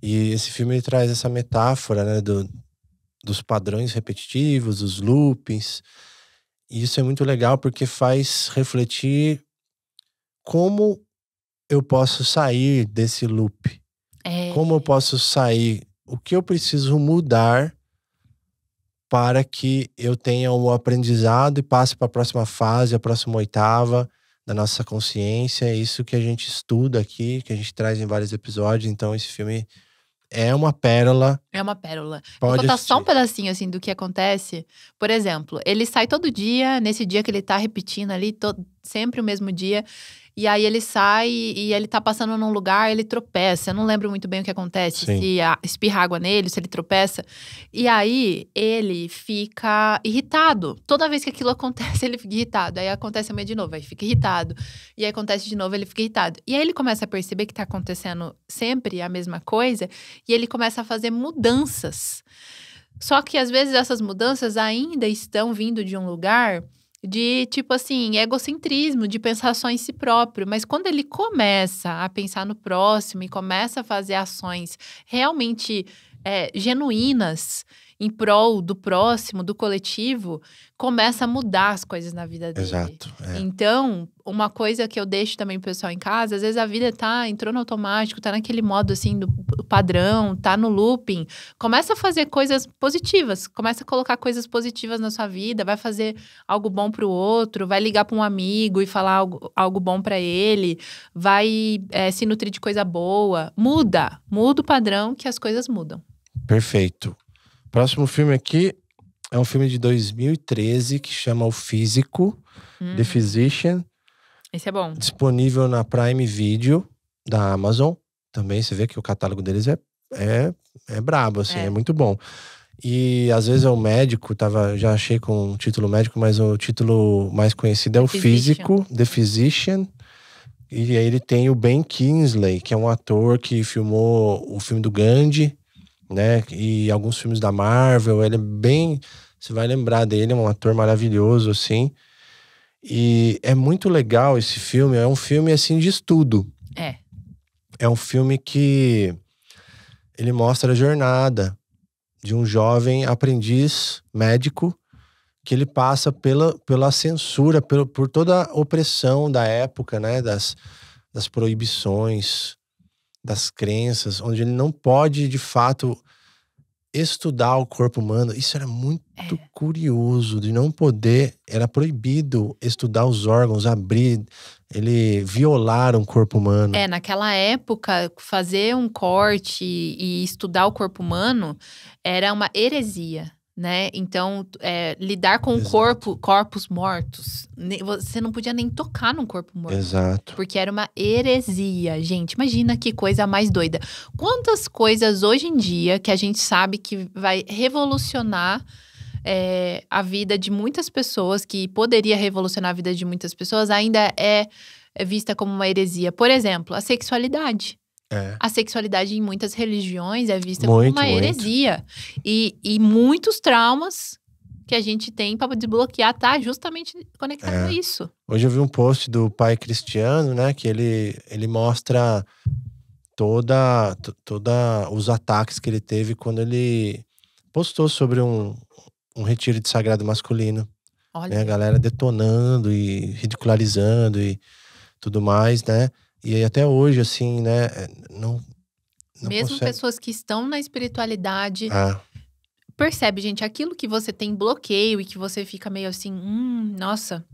E esse filme ele traz essa metáfora, né, dos padrões repetitivos, dos loopings. E isso é muito legal porque faz refletir como eu posso sair desse loop. Como eu posso sair, o que eu preciso mudar para que eu tenha o aprendizado e passe para a próxima fase, a próxima oitava da nossa consciência. É isso que a gente estuda aqui, que a gente traz em vários episódios. Então esse filme é uma pérola. É uma pérola. Vou Pode contar só um assistir. pedacinho, assim, do que acontece. Por exemplo, ele sai todo dia, nesse dia que ele tá repetindo ali, sempre o mesmo dia. E aí ele sai e ele tá passando num lugar, ele tropeça. Eu não lembro muito bem o que acontece. Sim. Se espirra água nele, se ele tropeça. E aí ele fica irritado. Toda vez que aquilo acontece, ele fica irritado. Aí acontece amanhã de novo, aí fica irritado. E aí acontece de novo, ele fica irritado. E aí ele começa a perceber que tá acontecendo sempre a mesma coisa. E ele começa a fazer mudanças. Só que às vezes essas mudanças ainda estão vindo de um lugar de, tipo assim, egocentrismo, de pensar só em si próprio. Mas quando ele começa a pensar no próximo e começa a fazer ações realmente genuínas em prol do próximo, do coletivo, começa a mudar as coisas na vida dele. Exato. Então, uma coisa que eu deixo também pro pessoal em casa, às vezes a vida entrou no automático, tá naquele modo assim, do padrão, tá no looping. Começa a fazer coisas positivas, começa a colocar coisas positivas na sua vida, vai fazer algo bom pro outro, vai ligar pra um amigo e falar algo bom pra ele, vai se nutrir de coisa boa. Muda o padrão que as coisas mudam. Perfeito. Próximo filme aqui é um filme de 2013 que chama O Físico, The Physician. Esse é bom. Disponível na Prime Video da Amazon. Também você vê que o catálogo deles é brabo, assim, é muito bom. E às vezes é o médico, já achei com o título médico, mas o título mais conhecido é O Físico, The Physician. E aí ele tem o Ben Kingsley, que é um ator que filmou o filme do Gandhi, né? E alguns filmes da Marvel. Ele é bem... Você vai lembrar dele, é um ator maravilhoso, assim. E é muito legal esse filme. É um filme, assim, de estudo. É um filme que... ele mostra a jornada de um jovem aprendiz médico que ele passa pela censura, por toda a opressão da época, né? Das proibições, das crenças, onde ele não pode, de fato, estudar o corpo humano. Isso era muito curioso, de não poder, era proibido estudar os órgãos, violar um corpo humano. Naquela época, fazer um corte e estudar o corpo humano era uma heresia, né? Então, lidar com corpos mortos, você não podia nem tocar num corpo morto. Exato. Porque era uma heresia, gente. Imagina que coisa mais doida. Quantas coisas hoje em dia que a gente sabe que vai revolucionar a vida de muitas pessoas, que poderia revolucionar a vida de muitas pessoas, ainda é vista como uma heresia. Por exemplo, a sexualidade. A sexualidade em muitas religiões é vista como uma heresia. E muitos traumas que a gente tem para desbloquear tá justamente conectado a isso. Hoje eu vi um post do pai cristiano, né? Que ele mostra toda os ataques que ele teve quando ele postou sobre um retiro de sagrado masculino. Olha. Né, a galera detonando e ridicularizando e tudo mais, né? E até hoje, assim, né? Não mesmo consegue... pessoas que estão na espiritualidade percebe, gente, aquilo que você tem bloqueio e que você fica meio assim, nossa,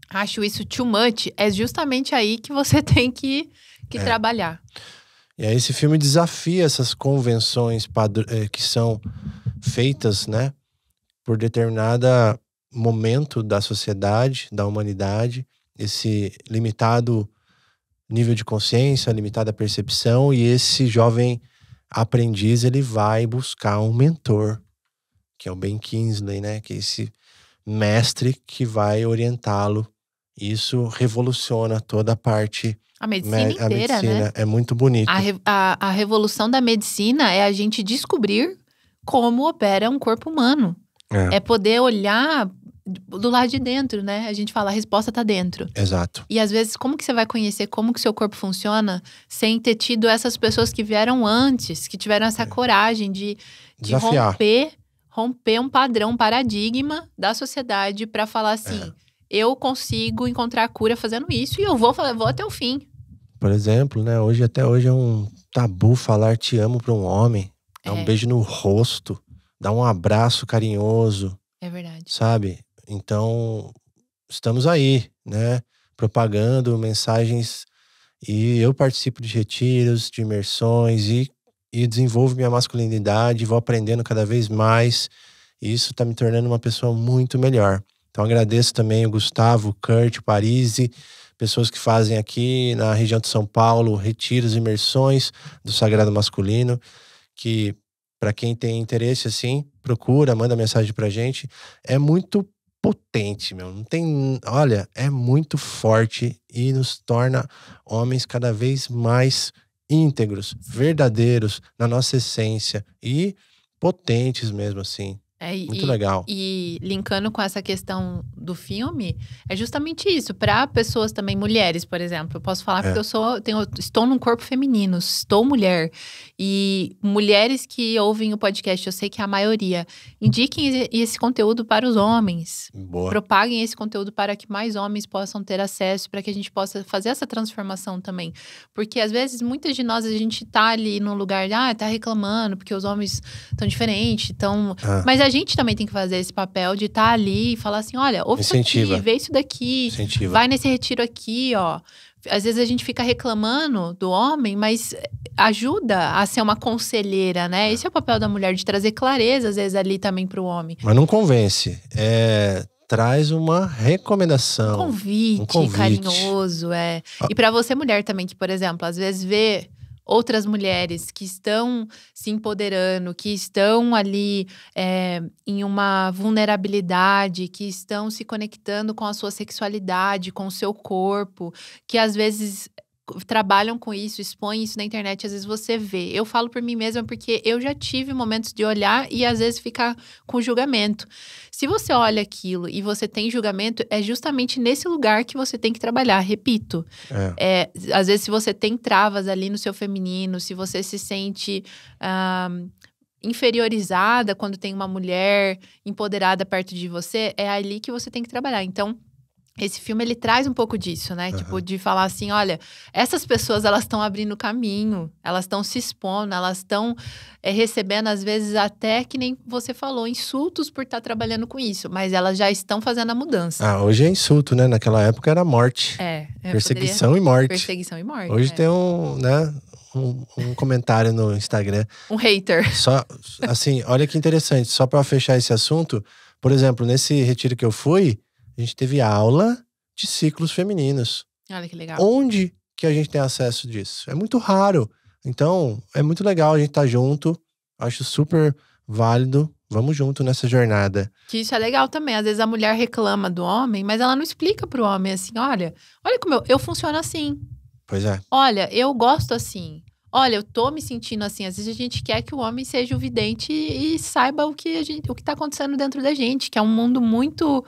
acho isso too much, é justamente aí que você tem que trabalhar. E aí esse filme desafia essas convenções que são feitas, né, por determinado momento da sociedade, da humanidade, esse limitado nível de consciência, limitada percepção, e esse jovem aprendiz, ele vai buscar um mentor, que é o Ben Kingsley, né, que é esse mestre que vai orientá-lo. Isso revoluciona toda a parte... A medicina inteira, né? É muito bonito. A revolução da medicina é a gente descobrir como opera um corpo humano. É poder olhar do lado de dentro, né? A gente fala, a resposta tá dentro. Exato. E às vezes, como que você vai conhecer como que seu corpo funciona sem ter tido essas pessoas que vieram antes, que tiveram essa coragem de romper um padrão, um paradigma da sociedade para falar assim, eu consigo encontrar a cura fazendo isso e eu vou até o fim. Por exemplo, né? Até hoje é um tabu falar te amo para um homem. Dar um beijo no rosto, dar um abraço carinhoso. É verdade. Sabe? Então, estamos aí, né? Propagando mensagens. E eu participo de retiros, de imersões e desenvolvo minha masculinidade, vou aprendendo cada vez mais. E isso tá me tornando uma pessoa muito melhor. Então, agradeço também o Gustavo, o Kurt, o Parisi, pessoas que fazem aqui na região de São Paulo retiros, imersões do Sagrado Masculino, que para quem tem interesse, assim, procura, manda mensagem pra gente. É muito potente, meu. Não tem... Olha, é muito forte e nos torna homens cada vez mais íntegros, verdadeiros na nossa essência e potentes mesmo, assim. Muito legal. E linkando com essa questão do filme, é justamente isso. Para pessoas também, mulheres, por exemplo. Eu posso falar porque estou num corpo feminino, estou mulher. E mulheres que ouvem o podcast, eu sei que é a maioria, indiquem esse conteúdo para os homens. Boa. Propaguem esse conteúdo para que mais homens possam ter acesso, para que a gente possa fazer essa transformação também. Porque às vezes, muitas de nós, a gente tá ali num lugar, tá reclamando, porque os homens estão diferentes, mas a gente também tem que fazer esse papel de estar ali e falar assim, olha, ouve isso aqui, vê isso daqui, vai nesse retiro aqui, ó. Às vezes a gente fica reclamando do homem, mas ajuda a ser uma conselheira, né? Esse é o papel da mulher, de trazer clareza, às vezes, ali também pro homem. Mas não convence. Traz uma recomendação. Um convite. Carinhoso, E pra você, mulher, também, que, por exemplo, às vezes vê outras mulheres que estão se empoderando, que estão ali em uma vulnerabilidade, que estão se conectando com a sua sexualidade, com o seu corpo, que às vezes trabalham com isso, expõem isso na internet, às vezes você vê. Eu falo por mim mesma porque eu já tive momentos de olhar e às vezes ficar com julgamento. Se você olha aquilo e você tem julgamento, é justamente nesse lugar que você tem que trabalhar. Repito, às vezes se você tem travas ali no seu feminino, se você se sente inferiorizada quando tem uma mulher empoderada perto de você, é ali que você tem que trabalhar. Então, esse filme, ele traz um pouco disso, né? Tipo, de falar assim, olha, essas pessoas, elas estão abrindo caminho, elas estão se expondo, elas estão recebendo, às vezes, até que nem você falou, insultos por estar trabalhando com isso, mas elas já estão fazendo a mudança. Hoje é insulto, né? Naquela época era morte. Perseguição e morte. Perseguição e morte. Hoje tem um comentário no Instagram. Um hater. Só, assim, olha que interessante, só para fechar esse assunto, por exemplo, nesse retiro que eu fui, a gente teve aula de ciclos femininos. Olha que legal. Onde que a gente tem acesso disso? É muito raro. Então, é muito legal a gente estar junto. Acho super válido. Vamos junto nessa jornada. Que isso é legal também. Às vezes a mulher reclama do homem, mas ela não explica pro homem assim, olha como eu funciono assim. Pois é. Olha, eu gosto assim. Olha, eu tô me sentindo assim. Às vezes a gente quer que o homem seja o vidente e saiba o que tá acontecendo dentro da gente, que é um mundo muito...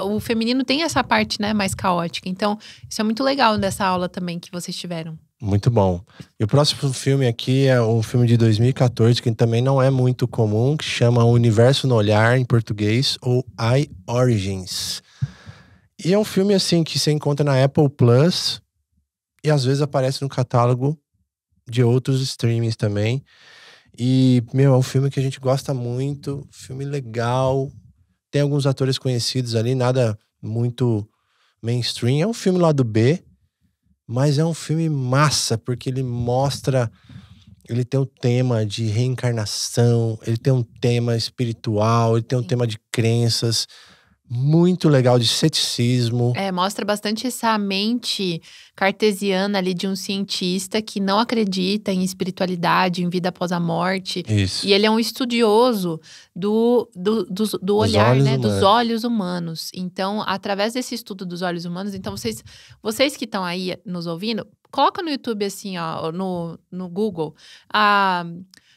o feminino tem essa parte, né, mais caótica. Então, isso é muito legal dessa aula também que vocês tiveram. Muito bom. E o próximo filme aqui é um filme de 2014, que também não é muito comum, que chama O Universo no Olhar, em português, ou I Origins. E é um filme, assim, que você encontra na Apple Plus e às vezes aparece no catálogo de outros streamings também. E, meu, é um filme que a gente gosta muito, filme legal. Tem alguns atores conhecidos ali, nada muito mainstream. É um filme lá do B, mas é um filme massa, porque ele mostra... Ele tem um tema de reencarnação, ele tem um tema espiritual, ele tem um tema de crenças, muito legal, de ceticismo. Mostra bastante essa mente cartesiana ali de um cientista que não acredita em espiritualidade, em vida após a morte. Isso. E ele é um estudioso do olhar, né? Dos olhos humanos. Então, através desse estudo dos olhos humanos, então vocês que estão aí nos ouvindo, coloca no YouTube assim, ó, no Google, a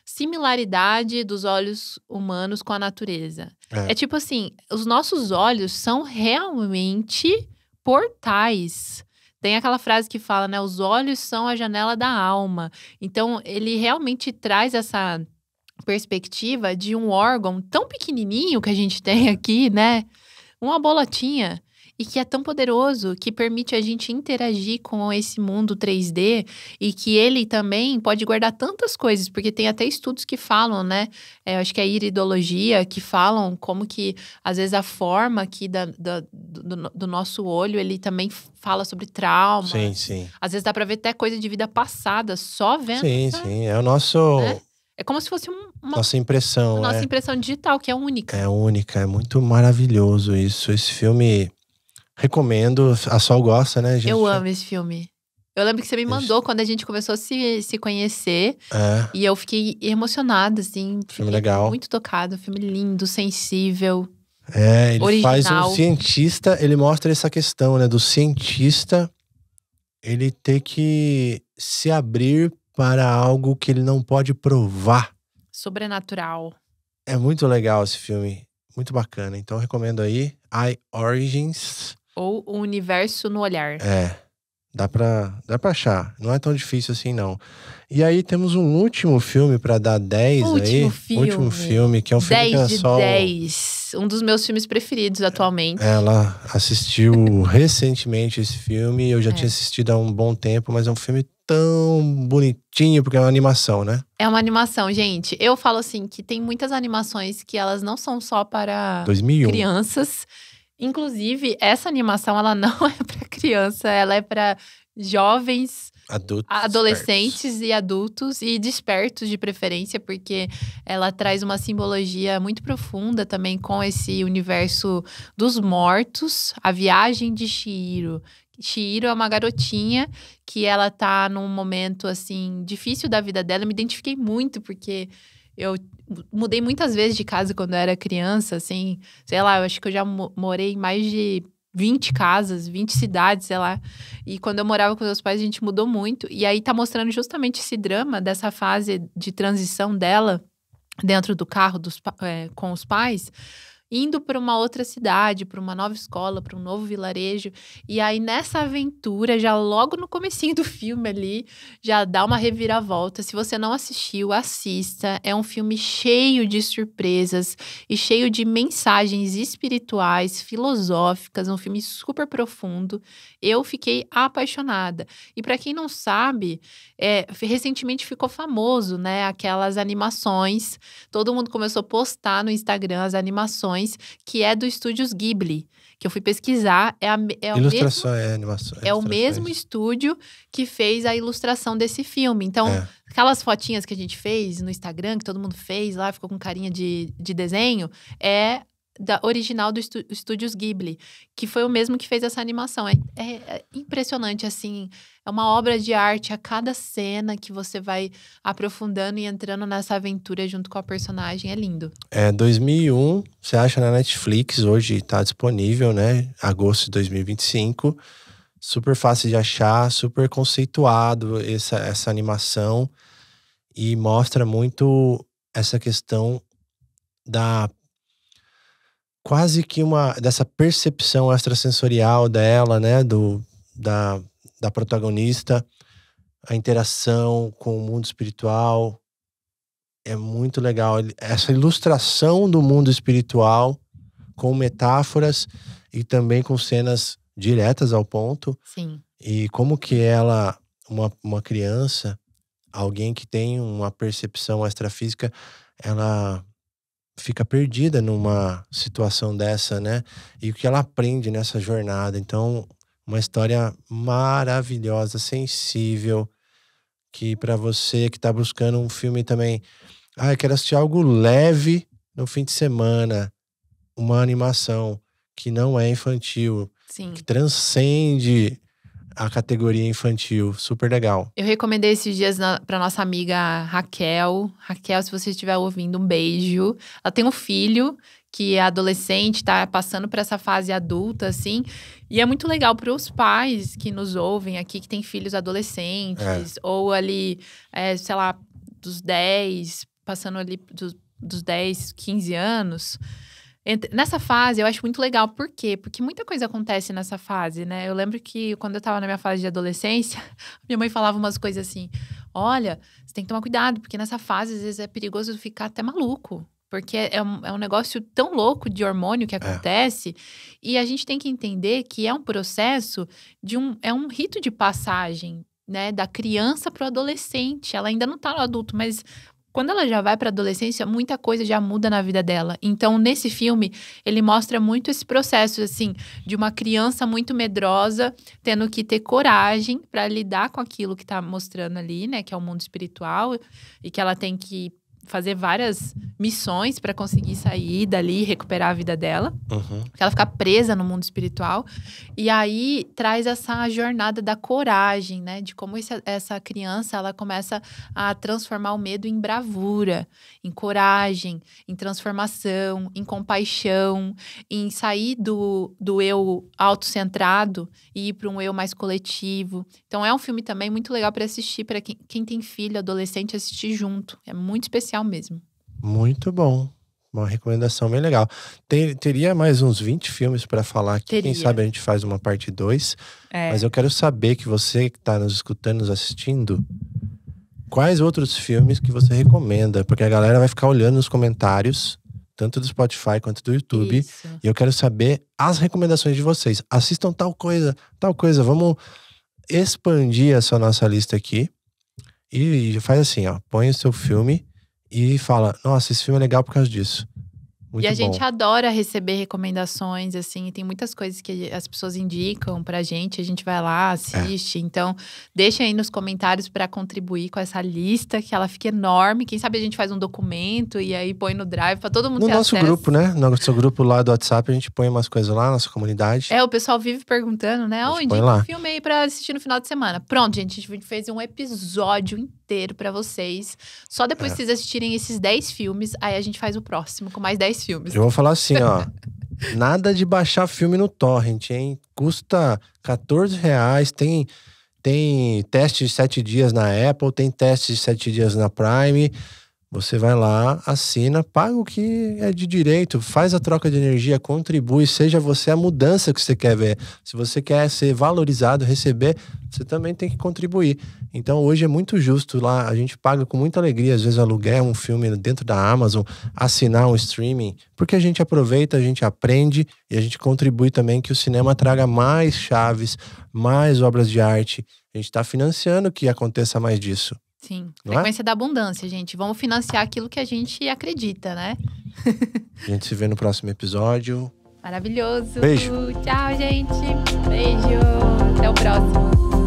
similaridade dos olhos humanos com a natureza. É tipo assim, os nossos olhos são realmente portais. Tem aquela frase que fala, né? Os olhos são a janela da alma. Então, ele realmente traz essa perspectiva de um órgão tão pequenininho que a gente tem aqui, né? Uma bolotinha. E que é tão poderoso, que permite a gente interagir com esse mundo 3D e que ele também pode guardar tantas coisas, porque tem até estudos que falam, né? Eu acho que é a iridologia, que falam como que, às vezes, a forma aqui do nosso olho, ele também fala sobre trauma. Sim, sim. Às vezes dá pra ver até coisa de vida passada, só vendo. Sim, sim. É o nosso... Né? É como se fosse nossa impressão, nossa impressão digital, que é única. É única, é muito maravilhoso isso. Esse filme... Recomendo, a Sol gosta, né, gente? Eu amo esse filme. Eu lembro que você me mandou quando a gente começou a se conhecer. E eu fiquei emocionada, assim. Filme legal. Muito tocado. Filme lindo, sensível. Ele original. Faz um cientista, ele mostra essa questão, né? Do cientista, ele ter que se abrir para algo que ele não pode provar. Sobrenatural. É muito legal esse filme. Muito bacana. Então, recomendo aí. I, Origins. Ou O Universo no Olhar. Dá pra achar. Não é tão difícil assim, não. E aí temos um último filme pra dar 10 último filme, que é um filme que a 10 de Sol... 10. Um dos meus filmes preferidos atualmente. Ela assistiu recentemente esse filme. Eu já tinha assistido há um bom tempo, mas é um filme tão bonitinho, porque é uma animação, né? É uma animação, gente. Eu falo assim, que tem muitas animações que elas não são só para 2001. Crianças. Inclusive, essa animação, ela não é para criança, ela é para jovens, adolescentes e adultos e despertos de preferência, porque ela traz uma simbologia muito profunda também com esse universo dos mortos, a viagem de Chihiro. Chihiro é uma garotinha que ela tá num momento, assim, difícil da vida dela. Eu me identifiquei muito, porque eu mudei muitas vezes de casa quando eu era criança, assim, sei lá, eu acho que eu já morei em mais de 20 casas, 20 cidades, sei lá. E quando eu morava com meus pais, a gente mudou muito. E aí tá mostrando justamente esse drama dessa fase de transição dela dentro do carro com os pais, indo para uma outra cidade, para uma nova escola, para um novo vilarejo. E aí, nessa aventura, já logo no comecinho do filme ali, já dá uma reviravolta. Se você não assistiu, assista. É um filme cheio de surpresas e cheio de mensagens espirituais, filosóficas. Um filme super profundo. Eu fiquei apaixonada. E para quem não sabe, recentemente ficou famoso, né? Aquelas animações. Todo mundo começou a postar no Instagram as animações que é do Estúdios Ghibli, que eu fui pesquisar. Ilustração, animação. É o mesmo estúdio que fez a ilustração desse filme. Então, aquelas fotinhas que a gente fez no Instagram, que todo mundo fez lá, ficou com carinha de desenho, é da original do Estúdios Ghibli, que foi o mesmo que fez essa animação. É impressionante, assim, é uma obra de arte a cada cena que você vai aprofundando e entrando nessa aventura junto com a personagem, é lindo. 2001, você acha na Netflix, hoje tá disponível, né, agosto de 2025, super fácil de achar, super conceituado essa animação, e mostra muito essa questão da quase que dessa percepção extrasensorial dela, né, da protagonista, a interação com o mundo espiritual. É muito legal. Essa ilustração do mundo espiritual com metáforas e também com cenas diretas ao ponto. Sim. E como que ela, uma criança, alguém que tem uma percepção extrafísica, ela fica perdida numa situação dessa, né? E o que ela aprende nessa jornada. Então, uma história maravilhosa, sensível, que para você que tá buscando um filme também, eu quero assistir algo leve no fim de semana, uma animação que não é infantil, Sim. que transcende a categoria infantil, super legal. Eu recomendei esses dias pra nossa amiga Raquel. Raquel, se você estiver ouvindo, um beijo. Ela tem um filho que é adolescente, tá passando por essa fase adulta, assim. E é muito legal para os pais que nos ouvem aqui, que têm filhos adolescentes. Ou ali, sei lá, dos 10, passando ali dos 10, 15 anos. Nessa fase, eu acho muito legal. Por quê? Porque muita coisa acontece nessa fase, né? Eu lembro que quando eu tava na minha fase de adolescência, minha mãe falava umas coisas assim: olha, você tem que tomar cuidado, porque nessa fase, às vezes, é perigoso ficar até maluco. Porque é um negócio tão louco de hormônio que acontece. E a gente tem que entender que é um processo é um rito de passagem, né? Da criança pro adolescente. Ela ainda não tá no adulto, mas quando ela já vai para a adolescência, muita coisa já muda na vida dela. Então, nesse filme, ele mostra muito esse processo, assim, de uma criança muito medrosa, tendo que ter coragem para lidar com aquilo que tá mostrando ali, né? Que é o mundo espiritual. E que ela tem que fazer várias missões para conseguir sair dali e recuperar a vida dela. Porque ela fica presa no mundo espiritual. E aí, traz essa jornada da coragem, né? De como essa criança, ela começa a transformar o medo em bravura, em coragem, em transformação, em compaixão, em sair do eu autocentrado e ir para um eu mais coletivo. Então, é um filme também muito legal para assistir, para quem tem filho, adolescente, assistir junto. É muito especial mesmo. Muito bom. Uma recomendação bem legal. Teria mais uns 20 filmes para falar aqui. Teria. Quem sabe a gente faz uma parte 2. Mas eu quero saber que você que tá nos escutando, nos assistindo, quais outros filmes que você recomenda? Porque a galera vai ficar olhando nos comentários, tanto do Spotify quanto do YouTube. Isso. E eu quero saber as recomendações de vocês. Assistam tal coisa. Vamos expandir essa nossa lista aqui. E faz assim, ó. Põe o seu filme e fala, nossa, esse filme é legal por causa disso. Muito e a bom. gente adora receber recomendações, assim, tem muitas coisas que as pessoas indicam pra gente, a gente vai lá, assiste. Então, deixa aí nos comentários pra contribuir com essa lista, que ela fica enorme. Quem sabe a gente faz um documento e aí põe no Drive pra todo mundo ter nosso acesso. grupo, né? No nosso grupo lá do WhatsApp, a gente põe umas coisas lá, nossa comunidade. O pessoal vive perguntando, né? Indica um filme aí pra assistir no final de semana. Pronto, gente, a gente fez um episódio inteiro pra vocês. Só depois que vocês assistirem esses 10 filmes, aí a gente faz o próximo com mais 10 filmes. Eu vou falar assim, ó. Nada de baixar filme no torrent, hein? Custa R$14. Tem teste de 7 dias na Apple, tem teste de 7 dias na Prime. Você vai lá, assina, paga o que é de direito, faz a troca de energia, contribui, seja você a mudança que você quer ver. Se você quer ser valorizado, receber, você também tem que contribuir. Então hoje é muito justo lá, a gente paga com muita alegria, às vezes aluguel um filme dentro da Amazon, assinar um streaming, porque a gente aproveita, a gente aprende e a gente contribui também que o cinema traga mais chaves, mais obras de arte. A gente está financiando que aconteça mais disso. Sim, Não frequência da abundância, gente. Vamos financiar aquilo que a gente acredita, né? A gente se vê no próximo episódio. Maravilhoso. Beijo. Tchau, gente. Beijo. Até o próximo.